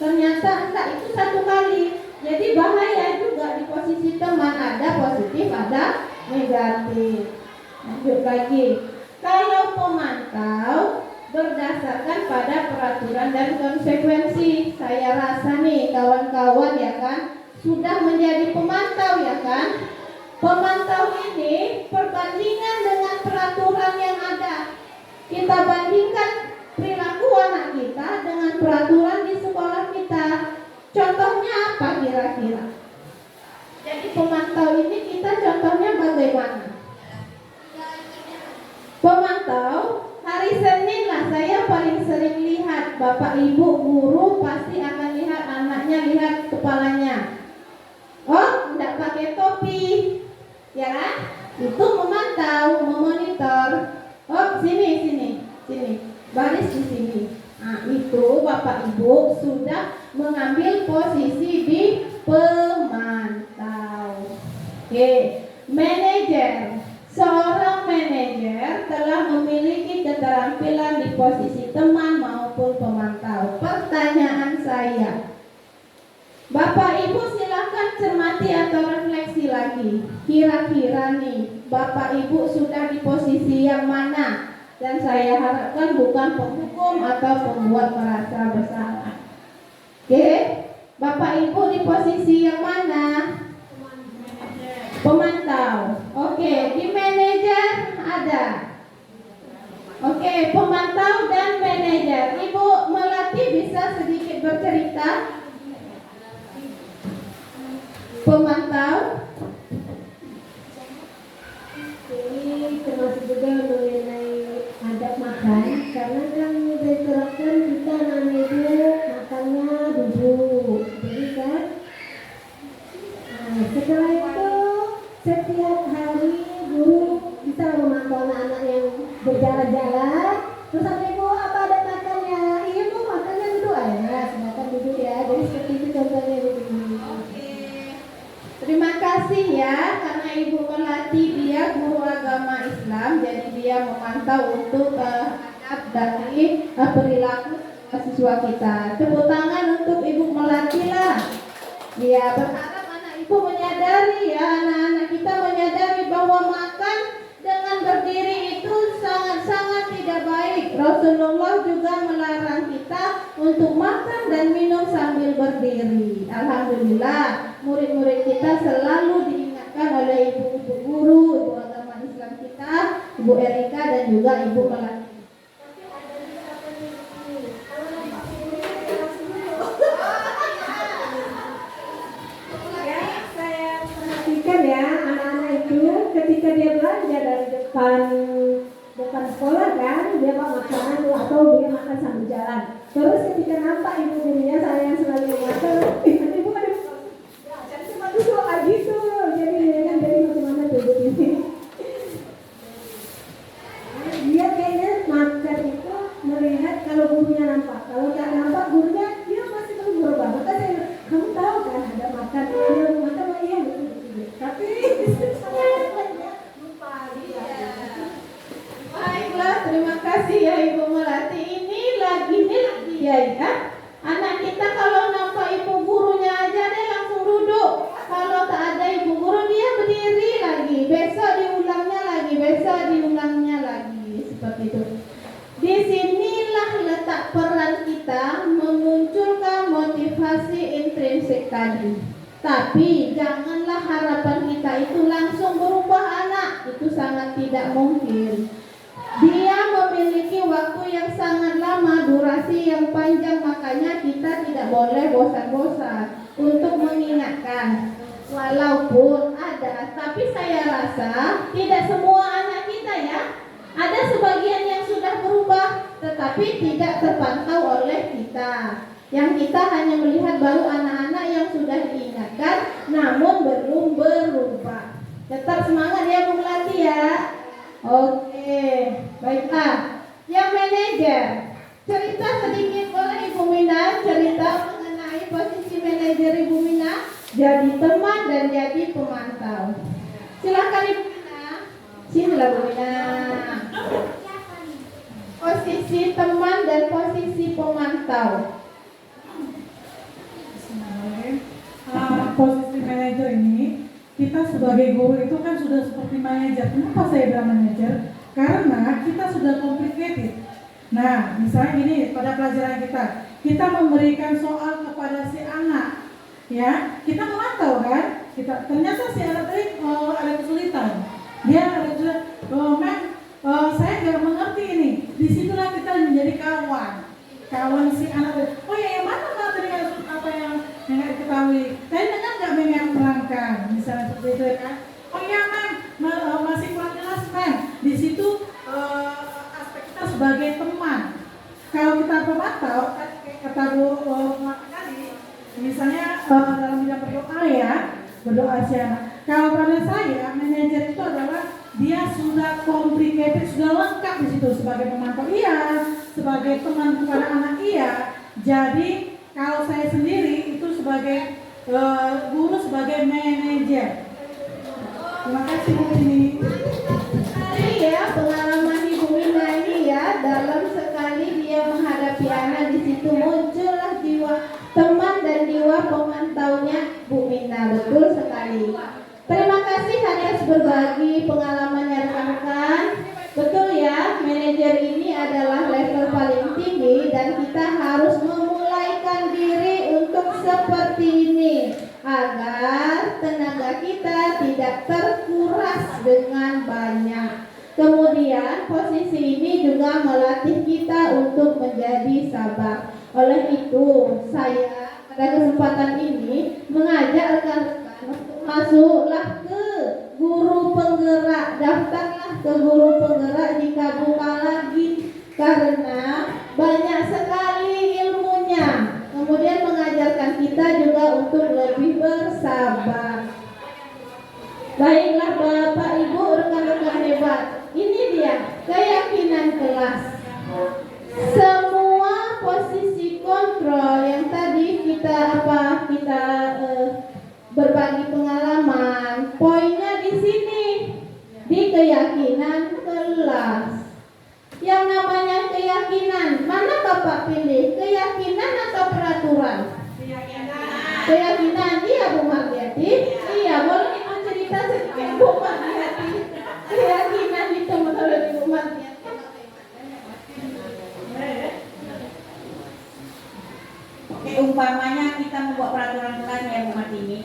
Ternyata enggak, itu satu kali. Jadi bahaya juga di posisi teman, ada positif, ada negatif. Lanjut lagi. Kalau pemantau berdasarkan pada peraturan dan konsekuensi. Saya rasa nih kawan-kawan ya kan sudah menjadi pemantau ya kan. Pemantau ini perbandingan dengan peraturan yang ada. Kita bandingkan perilaku anak kita dengan peraturan di sekolah kita. Contohnya apa kira-kira? Jadi pemantau ini kita contohnya bagaimana? Pemantau hari Senin lah saya paling sering lihat. Bapak ibu guru pasti akan lihat anaknya, lihat kepalanya. Oh, tidak pakai topi, ya kan? Itu memantau, memonitor. Oh, sini, baris di sini. Nah, itu bapak ibu sudah mengambil posisi di pemantau. Oke, manajer. Seorang manajer telah memiliki keterampilan di posisi teman maupun pemantau. Pertanyaan saya, Bapak Ibu silakan cermati atau refleksi lagi. Kira-kira nih, Bapak Ibu sudah di posisi yang mana? Dan saya harapkan bukan penghukum atau pembuat merasa bersalah. Oke, Bapak Ibu di posisi yang mana? Pemantau. Oke, di manajer ada. Oke, pemantau dan manajer. Ibu Melati bisa sedikit bercerita? Pemantau. Ini termasuk juga mengenai adab makan, karena kan diterapkan kita namanya itu makannya duduk, jadi kan. Nah, setelah itu setiap hari guru bisa memantau anak-anak yang berjalan-jalan. Terus sampai ibu apa ada makannya? Iya bu, makannya duduk aja, silakan duduk ya. Jadi seperti itu contohnya begini. Terima kasih ya, karena Ibu Melati dia guru agama Islam, jadi dia memantau untuk adab dari perilaku siswa kita. Tepuk tangan untuk Ibu Melati lah. Ya, berharap anak ibu menyadari ya, anak-anak kita menyadari bahwa makan dengan berdiri itu itu sangat-sangat tidak baik. Rasulullah juga melarang kita untuk makan dan minum sambil berdiri. Alhamdulillah, murid-murid kita selalu diingatkan oleh ibu-ibu guru, ibu agama Islam kita, Ibu Erika dan juga Ibu Melati. Ya, anak-anak itu ketika dia belanja dari depan sekolah kan, dia bawa makanan atau dia makan sambil jalan. Terus ketika nampak ibu gurunya, saya yang selalu makan, ibu ada jadi cuma duduk aja gitu. Jadi dia kan jadi macam-mana duduk ini. Dia kayaknya makan itu melihat kalau gurunya nampak. Kalau tak nampak gurunya, dia masih belum berubah. Maka saya, kamu tahu kan ada makan, dia makan iya betul. Tapi lupa dia. Baiklah, terima kasih ya Ibu Melati. Ini lagi ya. Anak kita kalau nampak ibu gurunya aja dia langsung duduk. Kalau tak ada ibu guru dia berdiri lagi. Besok diulangnya lagi. Seperti itu. Disinilah letak peran kita memunculkan motivasi intrinsik tadi. Tapi janganlah harapan kita itu langsung berubah anak. Itu sangat tidak mungkin. Dia memiliki waktu yang sangat lama, durasi yang panjang. Makanya kita tidak boleh bosan-bosan untuk mengingatkan. Walaupun ada, tapi saya rasa tidak semua anak kita ya. Ada sebagian yang sudah berubah, tetapi tidak terpantau oleh kita. Yang kita hanya melihat baru anak-anak yang sudah diingatkan namun belum berubah. Tetap semangat ya Bu Melati ya. Oke, baiklah. Yang manajer, cerita sedikit boleh Ibu Mina, cerita mengenai posisi manajer Ibu Mina, jadi teman dan jadi pemantau. Silakan Ibu Mina. Sinilah Bu Mina. Posisi teman dan posisi pemantau. Posisi manajer ini, kita sebagai guru itu kan sudah seperti manajer. Kenapa saya bilang manajer? Karena kita sudah complicated. Nah, misalnya ini pada pelajaran kita memberikan soal kepada si anak, ya, kita memantau kan? Ternyata si anak tadi ada kesulitan. Dia ada saya nggak mengerti ini. Disitulah kita menjadi kawan si anak. Oh ya, yang mana tadi apa yang nggak diketahui? Tadi dengar nggak yang melangkah, misalnya seperti itu kan? Oh iya masih kurang jelas kan? Di situ aspek kita sebagai teman. Kalau kita pemantau, kata Bu tadi, misalnya dalam bidang berdoa ya, berdoa si anak. Kalau pada saya manajer itu adalah dia sudah complicated, sudah lengkap di situ sebagai pemantau iya, sebagai teman kepada anak iya. Jadi kalau saya sendiri itu sebagai guru, sebagai manajer. Terima kasih Bu ini. Ya, pengalaman Ibu Mina ini ya, dalam sekali dia menghadapi anak, di situ muncullah jiwa teman dan jiwa pemantaunya Bu Mina. Betul sekali. Terima kasih atas berbagi pengalamannya rekan-rekan. Betul ya, manajer ini adalah level paling tinggi dan kita harus memulaikan diri untuk seperti ini agar tenaga kita tidak terkuras dengan banyak. Kemudian posisi ini juga melatih kita untuk menjadi sabar. Oleh itu saya pada kesempatan ini mengajak rekan-rekan masuklah ke guru penggerak, daftarlah ke guru penggerak jika buka lagi, karena banyak sekali ilmunya. Kemudian mengajarkan kita juga untuk lebih bersabar. Baiklah Bapak Ibu, rekan-rekan hebat, ini dia keyakinan kelas. Semua posisi kontrol yang tadi kita berbagi pengalaman, poinnya di sini, di keyakinan kelas. Yang namanya keyakinan, mana Bapak pilih? Keyakinan atau peraturan? Keyakinan, iya Bu Mardiati. Iya, boleh Ibu cerita sedikit Bu Mardiati. Keyakinan itu menurut Ibu Mardiati. umpamanya kita membuat peraturan kelas ya Bu Martini.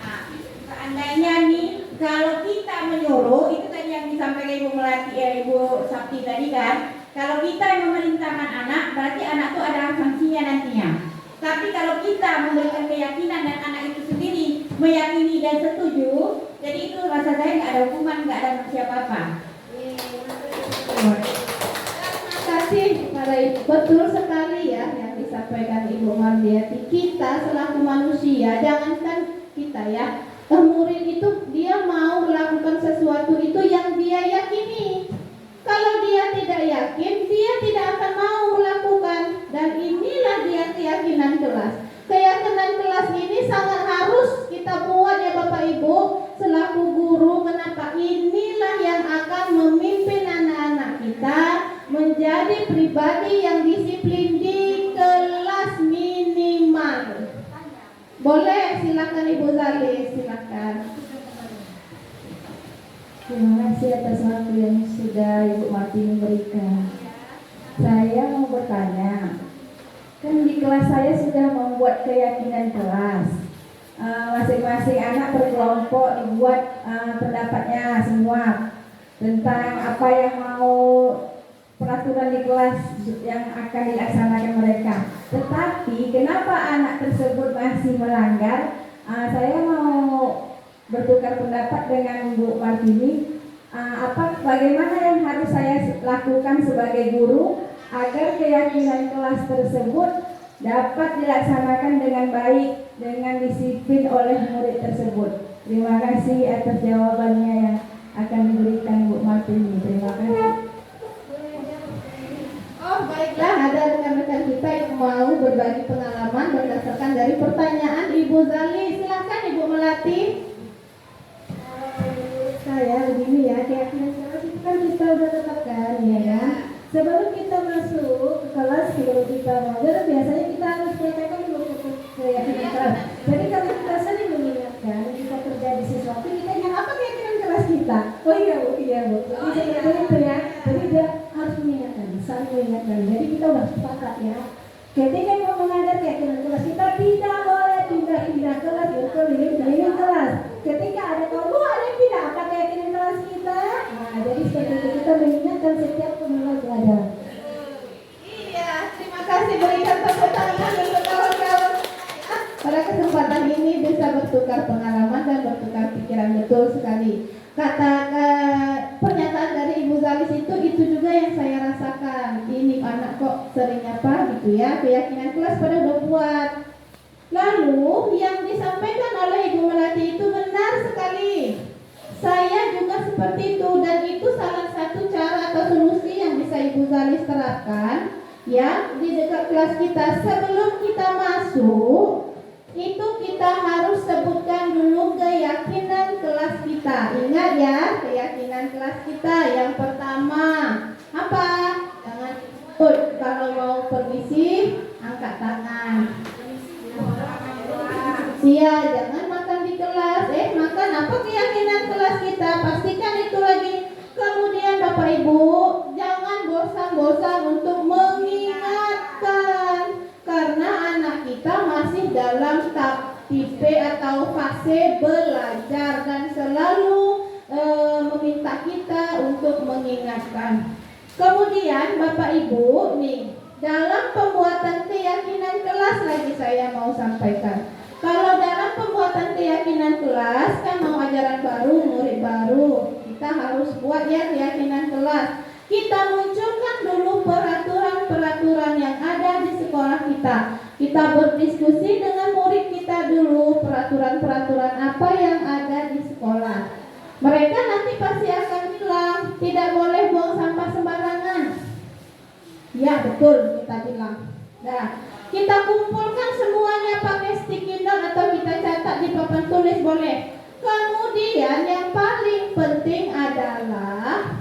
Nah, seandainya nih kalau kita menyuruh itu tadi yang disampaikan Ibu Melati Ibu Sabti tadi kan, kalau kita yang memerintahkan anak berarti anak itu ada sanksinya nantinya. Tapi kalau kita memberikan keyakinan dan anak itu sendiri meyakini dan setuju, jadi itu rasa saya nggak ada hukuman, nggak ada siapa apa. Terima kasih para ibu. Betul sekali ya yang disampaikan Ibu Mardiati. Kita selaku manusia, jangankan kita ya, murid itu dia mau melakukan sesuatu itu yang dia yakini. Kalau dia tidak yakin, dia tidak akan mau melakukan. Dan inilah dia keyakinan kelas. Keyakinan kelas ini sangat harus kita buat ya Bapak Ibu selaku guru. Kenapa? Inilah yang akan memimpin anak-anak kita menjadi pribadi yang disiplin di kelas minimal. Boleh, silakan Ibu Zali, silakan. Terima kasih atas waktu yang sudah Ibu Martini berikan. Saya mau bertanya, kan di kelas saya sudah membuat keyakinan kelas. Masing-masing anak berkelompok dibuat pendapatnya semua tentang apa yang mau peraturan di kelas yang akan dilaksanakan mereka. Tetapi kenapa anak tersebut masih melanggar? Saya mau bertukar pendapat dengan Bu Martini. Bagaimana yang harus saya lakukan sebagai guru agar keyakinan kelas tersebut dapat dilaksanakan dengan baik, dengan disiplin oleh murid tersebut. Terima kasih atas jawabannya yang akan diberikan Bu Martini. Terima kasih. Oh baiklah, ada rekan-rekan kita yang mau berbagi pengalaman berdasarkan dari pertanyaan Ibu Zali. Silakan Ibu Melati. Saya begini ya, keyakinan kelas itu kan kita udah tetapkan ya kan. Sebelum kita masuk ke kelas, sebelum kita belajar, biasanya kita harus praktekkan dulu keyakinan kelas. Jadi kalau kita sering mengingatkan, kita terjadi sesuatu, kita ingat apa keyakinan kelas kita. Oh iya Bu, iya Bu. Jadi seperti itu ya. Jadi dia harus mengingatkan, saling mengingatkan. Jadi kita udah sepakat ya. Ketika mau mengajar keyakinan kelas, kita tidak boleh pindah-pindah kelas, berkeliling-keliling kelas. Ketika ada kamu ada yang pindah, apa keyakinan kelas kita? Nah, jadi seperti itu kita mengingatkan setiap pengelola belajar. Iya, terima kasih, berikan tepuk tangan untuk kawan-kawan. Pada kesempatan ini bisa bertukar pengalaman dan bertukar pikiran, betul sekali. Kata pernyataan dari Ibu Zalis itu juga yang saya rasakan. Ini anak kok sering apa gitu ya, keyakinan kelas pada udah buat. Lalu yang disampaikan oleh Ibu Melati itu benar sekali. Saya juga seperti itu, dan itu salah satu cara atau solusi yang bisa Ibu Zalis terapkan ya di dekat kelas kita. Sebelum kita masuk itu kita harus sebutkan dulu keyakinan kelas kita. Ingat ya, keyakinan kelas kita yang pertama apa? Jangan ikut. Kalau mau permisi angkat tangan. Iya, jangan makan di kelas. Makan apa keyakinan kelas kita? Pastikan itu lagi. Kemudian Bapak Ibu, jangan bosan-bosan untuk mengingatkan, karena anak kita masih dalam tipe atau fase belajar dan selalu meminta kita untuk mengingatkan. Kemudian Bapak Ibu nih, dalam pembuatan keyakinan kelas lagi saya mau sampaikan. Kalau dalam pembuatan keyakinan kelas kan mau ajaran baru, murid baru, kita harus buat ya keyakinan kelas. Kita munculkan dulu peraturan-peraturan yang ada di sekolah kita. Kita berdiskusi dengan murid kita dulu peraturan-peraturan apa yang ada di sekolah. Mereka nanti pasti akan bilang tidak boleh buang sampah sembarangan. Ya betul kita bilang. Nah, kita kumpulkan semuanya pakai sticky note atau kita catat di papan tulis boleh. Kemudian yang paling penting adalah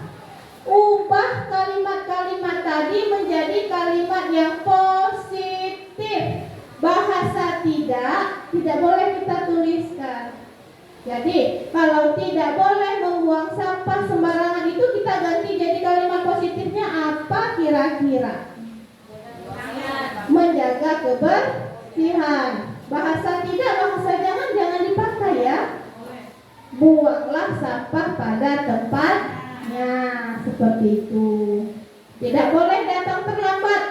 ubah kalimat-kalimat tadi menjadi kalimat yang positif. Bahasa tidak boleh kita tuliskan. Jadi kalau tidak boleh membuang sampah sembarangan itu kita ganti jadi kalimat positifnya apa kira-kira? Menjaga perselisihan. Bahasa tidak, bahasa jangan dipakai ya. Buanglah sampah pada tempatnya, seperti itu. Tidak boleh datang terlambat.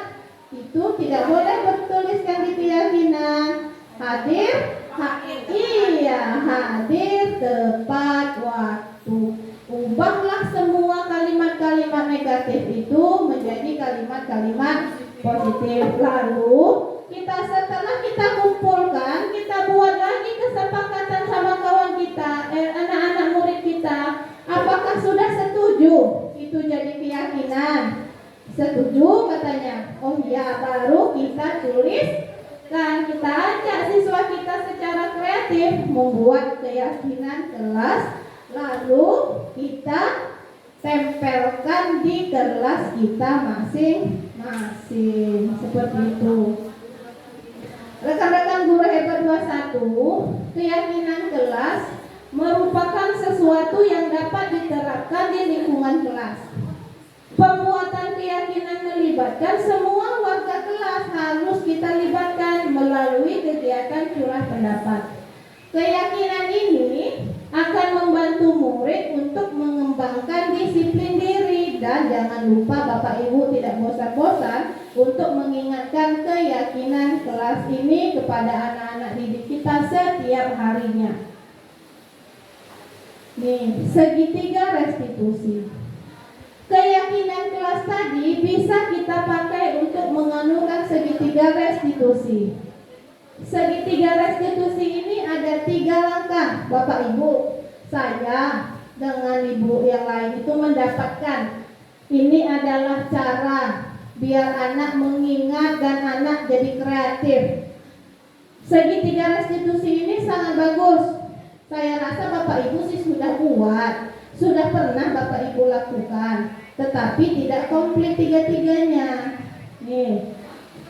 Itu tidak boleh bertuliskan di keyakinan. Hadir tepat waktu. Ubahlah semua kalimat-kalimat negatif itu menjadi kalimat-kalimat positif. Lalu setelah kita kumpulkan, kita buat lagi kesepakatan sama kawan kita, anak-anak murid kita. Apakah sudah setuju? Itu jadi keyakinan. Setuju katanya. Oh ya, baru kita tulis. Dan kita ajak siswa kita secara kreatif membuat keyakinan kelas, lalu kita tempelkan di kelas kita masing-masing. Seperti itu. Rekan-rekan guru hebat 21, keyakinan kelas merupakan sesuatu yang dapat diterapkan di lingkungan kelas. Pembuatan keyakinan melibatkan semua warga kelas, harus kita libatkan melalui kegiatan curah pendapat. Keyakinan ini akan membantu murid untuk mengembangkan disiplin diri, dan jangan lupa Bapak Ibu tidak bosan-bosan untuk mengingatkan keyakinan kelas ini kepada anak-anak didik kita setiap harinya. Nih, segitiga restitusi. Keyakinan kelas tadi bisa kita pakai untuk menganukan segitiga restitusi. Segitiga restitusi ini ada 3 langkah, Bapak Ibu. Saya dengan ibu yang lain itu mendapatkan. Ini adalah cara biar anak mengingat dan anak jadi kreatif. Segitiga restitusi ini sangat bagus. Saya rasa Bapak Ibu sih sudah buat, sudah pernah Bapak Ibu lakukan, tetapi tidak komplit tiga-tiganya. Nih,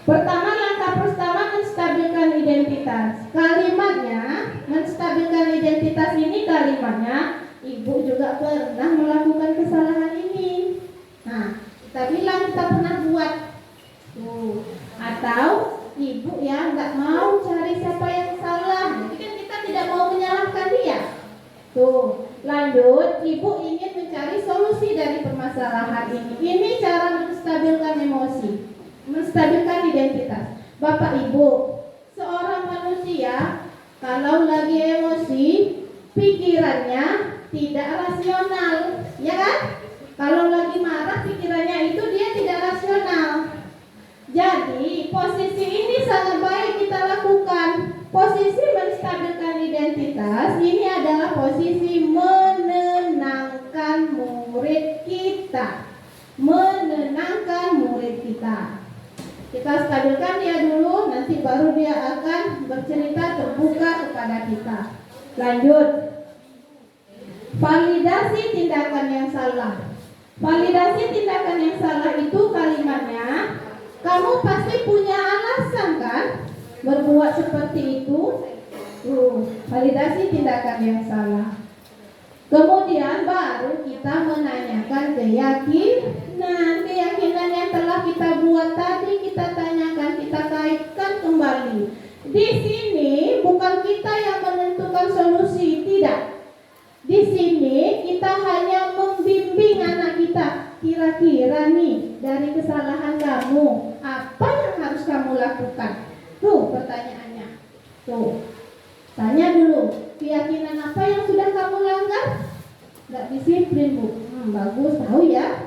langkah pertama menstabilkan identitas. Kalimatnya, menstabilkan identitas ini kalimatnya, Ibu juga pernah melakukan kesalahan ini. Nah, kita bilang kita pernah buat. Tuh. Atau Ibu ya nggak mau cari siapa yang salah. Jadi kan kita tidak mau menyalahkan dia. Tuh. Lanjut, Ibu ingin mencari solusi dari permasalahan ini. Ini cara menstabilkan emosi, menstabilkan identitas. Bapak Ibu, seorang manusia kalau lagi emosi, pikirannya tidak rasional, ya kan? Kalau lagi marah, pikirannya itu dia tidak rasional. Jadi, posisi ini sangat baik kita lakukan. Posisi menstabilkan identitas ini adalah posisi menenangkan murid kita. Menenangkan murid kita. Kita stabilkan dia dulu, nanti baru dia akan bercerita terbuka kepada kita. Lanjut. Validasi tindakan yang salah. Validasi tindakan yang salah itu kalimatnya, kamu pasti punya alasan kan berbuat seperti itu. Validasi tindakan yang salah. Kemudian baru kita menanyakan keyakinan yang telah kita buat tadi, kita tanyakan, kita kaitkan kembali. Di sini bukan kita yang menentukan solusi, tidak. Di sini kita hanya membimbing anak kita. Kira-kira nih dari kesalahan kamu, apa yang harus kamu lakukan? Tuh pertanyaannya. Tuh, tanya dulu, keyakinan apa yang sudah kamu langgar? Gak disiplin, Bu. Bagus, tahu ya.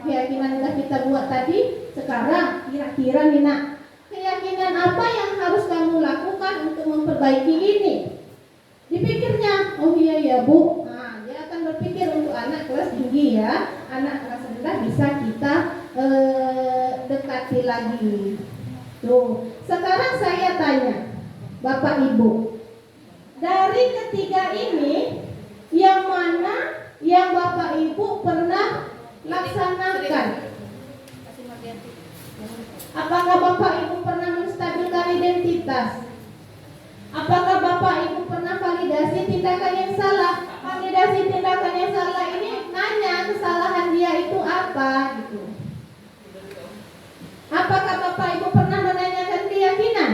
Keyakinan yang kita buat tadi. Sekarang kira-kira nih nak, keyakinan apa yang harus kamu lakukan untuk memperbaiki ini? Dipikirnya, oh iya ya Bu. Nah, dia akan berpikir untuk anak kelas tinggi ya. Anak kelas rendah bisa kita dekati lagi. Tuh, sekarang saya tanya, Bapak Ibu, dari ketiga ini, yang mana yang Bapak Ibu pernah laksanakan? Apakah Bapak Ibu pernah menstabilkan identitas? Apakah Bapak Ibu pernah validasi tindakan yang salah? Validasi tindakan yang salah ini nanya kesalahan dia itu apa gitu. Apakah Bapak Ibu pernah menanyakan keyakinan?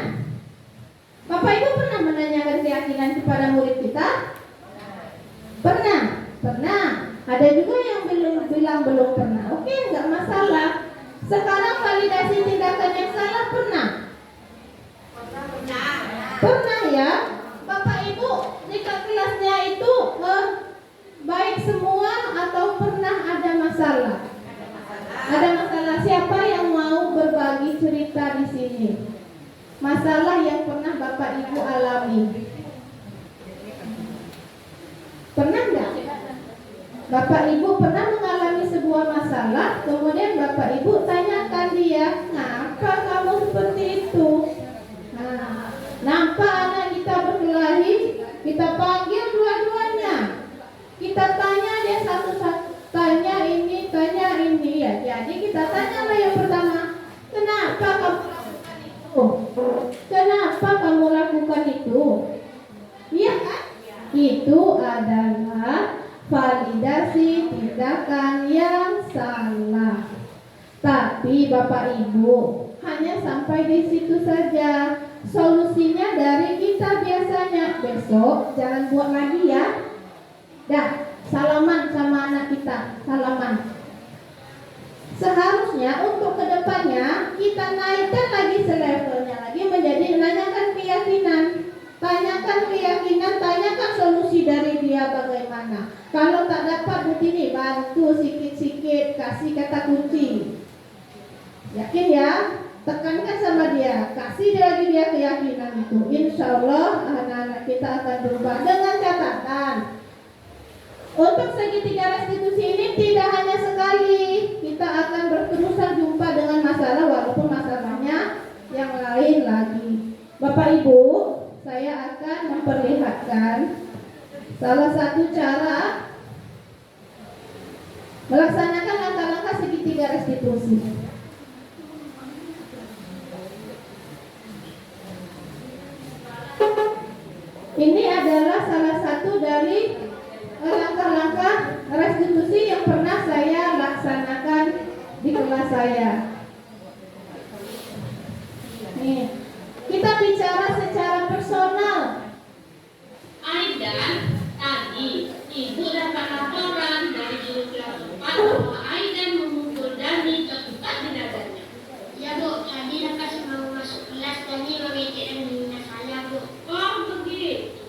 cerita di sini. Masalah yang pernah Bapak Ibu alami. Pernah nggak? Bapak Ibu pernah mengalami sebuah masalah, kemudian Bapak Ibu tanyakan dia, kenapa kamu seperti itu? Nah, nampak anak kita berkelahi, kita panggil dua-duanya, kita tanya dia satu-satu, tanya ini ya. Jadi kita tanyalah yang pertama, kenapa kamu lakukan itu? Kenapa kamu lakukan itu? Iya kan? Itu adalah validasi tindakan yang salah. Tapi Bapak Ibu hanya sampai di situ saja. Solusinya dari kita biasanya. Besok jangan buat lagi ya. Dah, salaman sama anak kita, salaman. Seharusnya untuk kedepannya kita naikkan lagi selevelnya lagi menjadi menanyakan keyakinan. Tanyakan keyakinan, tanyakan solusi dari dia bagaimana. Kalau tak dapat begini, bantu sikit-sikit, kasih kata kunci. Yakin ya? Tekankan sama dia, kasih lagi dia keyakinan itu. Insya Allah anak-anak kita akan berubah. Dengan catatan, untuk segitiga restitusi ini tidak hanya sekali. Kita akan berterusan jumpa dengan masalah, walaupun masalahnya yang lain lagi. Bapak Ibu, saya akan memperlihatkan salah satu cara melaksanakan langkah-langkah segitiga restitusi. Ini adalah salah satu dari langkah-langkah restitusi yang pernah saya laksanakan di kelas saya. Nih, kita bicara secara personal. Aida, tadi Ibu dapat laporan dari guru kelas 4 bahwa Aida memukul Dani ke tempat di dadanya. Ya Bu, tadi lepas mau masuk kelas Dani mengejar minyak saya Bu. Oh begitu.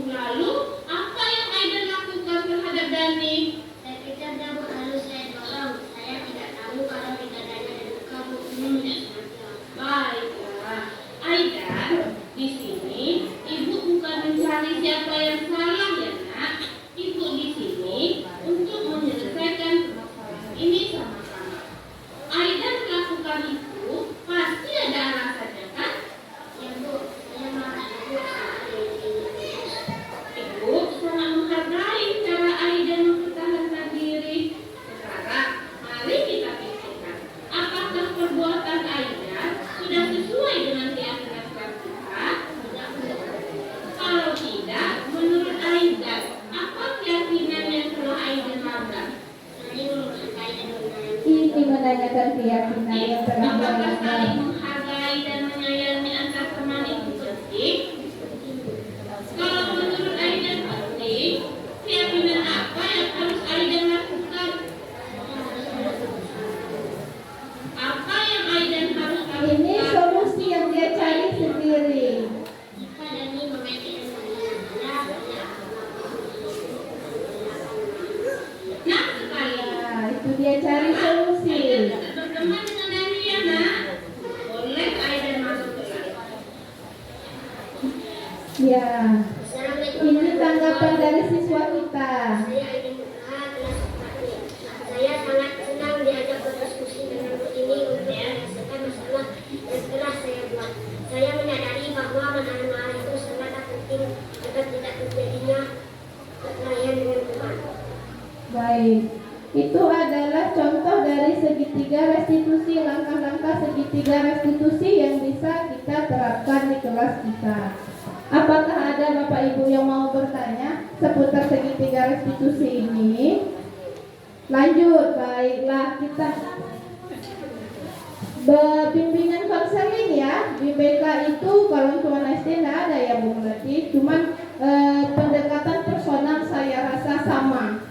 Lalu apa yang Aida lakukan terhadap Dani? Saya kejar dia Bu, lalu saya dorong. Saya tidak tahu kalau di dadanya ada luka Bu. Baiklah, Aida, di sini Ibu bukan mencari siapa yang salah ya Nak. Ibu di sini untuk menyelesaikan permasalahan ini sama-sama. Aida melakukan itu pasti ada alasannya kan? Ya Bu, saya marah Ibu soal ini. Ibu sangat menghargai cara Aida mempertahankan diri. Sekarang, mari kita pikirkan, apakah perbuatan Aida sudah sesuai dengan keyakinan kelas kita? Kalau tidak, menurut Aida, apa keyakinan yang telah Aida langgar? Ini menanyakan keyakinan yang telah Apakah saling dilanggar. menghargai dan menyayangi antar teman itu penting? Kalau menurut Aida penting, keyakinan apa yang harus Aida lakukan? Apa yang Aida harus lakukan? Ini solusi yang dia cari sendiri. Jika Dani mengejar minyak saya Nah sekali, Nah, itu dia cari solusi. Aida tidak berteman dengan Dani ya Nak. Boleh Aida masuk kelas. Ya, ini tanggapan dari siswa kita. Saya ingin kelas 4. Saya sangat senang diajak berdiskusi dengan Bu ini untuk menyelesaikan masalah yang telah saya buat. Saya menyadari bahwa menahan marah itu sangat penting agar tidak terjadinya perkelahian dengan teman. Baik, itu adalah contoh dari segitiga restitusi, langkah-langkah segitiga restitusi yang bisa kita terapkan di kelas kita. Apakah ada Bapak Ibu yang mau bertanya seputar segitiga restitusi ini? Lanjut, baiklah kita bimbingan konseling ya. Di BK itu kalau Tuan SD tidak ada ya Bu Melati, cuman pendekatan personal saya rasa sama.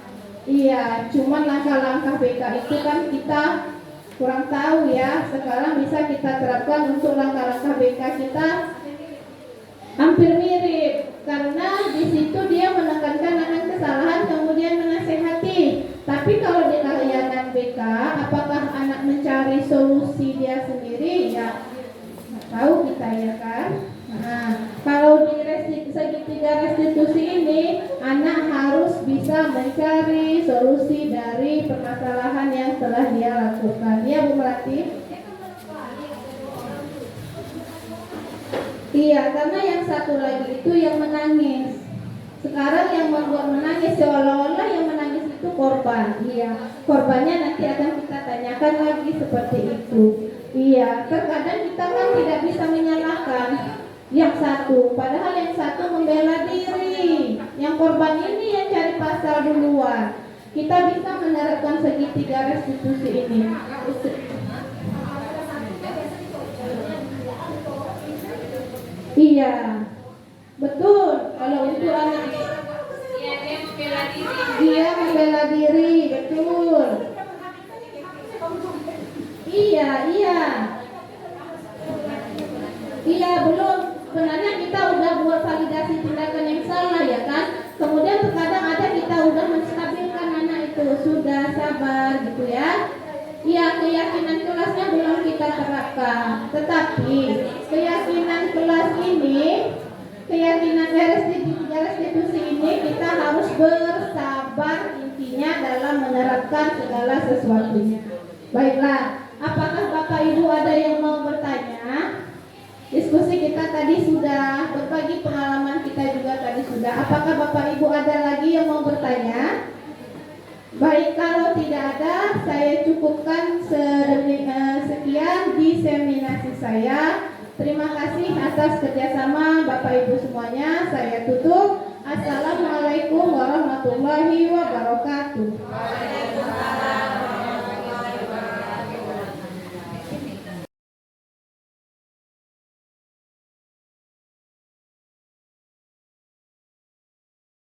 Iya, cuman langkah-langkah BK itu kan kita kurang tahu ya. Sekarang bisa kita terapkan untuk langkah-langkah BK kita hampir mirip, karena di situ dia menekankan akan kesalahan kemudian menasehati. Tapi kalau di layanan BK, apakah anak mencari solusi dia sendiri? Ya, nggak tahu kita ya kan. Nah, kalau di segitiga restitusi ini, anak harus bisa mencari solusi dari permasalahan yang telah dia lakukan. Ya, Bu Melati? Iya, karena yang satu lagi itu yang menangis. Sekarang yang membuat menangis seolah-olah yang menangis itu korban. Iya, korbannya nanti akan kita tanyakan lagi seperti itu. Iya, terkadang kita kan tidak bisa menyalahkan yang satu, padahal yang satu membela diri. Yang korban ini yang cari pasal duluan. Kita bisa menerapkan segitiga restitusi ini. Iya, betul. Kalau itu anak dia membela diri, betul. Iya, belum. Sebenarnya kita udah buat validasi tindakan yang salah ya kan. Kemudian terkadang ada kita udah menstabilkan anak itu, sudah sabar gitu ya. Iya, keyakinan kelasnya belum kita terapkan. Tetapi keyakinan kelas ini, keyakinan restitusi ini kita harus bersabar intinya dalam menerapkan segala sesuatunya. Baiklah, apakah Bapak Ibu ada yang mau bertanya? Diskusi kita tadi sudah, berbagi pengalaman kita juga tadi sudah. Apakah Bapak Ibu ada lagi yang mau bertanya? Baik, kalau tidak ada, saya cukupkan sekian diseminasi saya. Terima kasih atas kerjasama Bapak Ibu semuanya. Saya tutup. Assalamualaikum warahmatullahi wabarakatuh.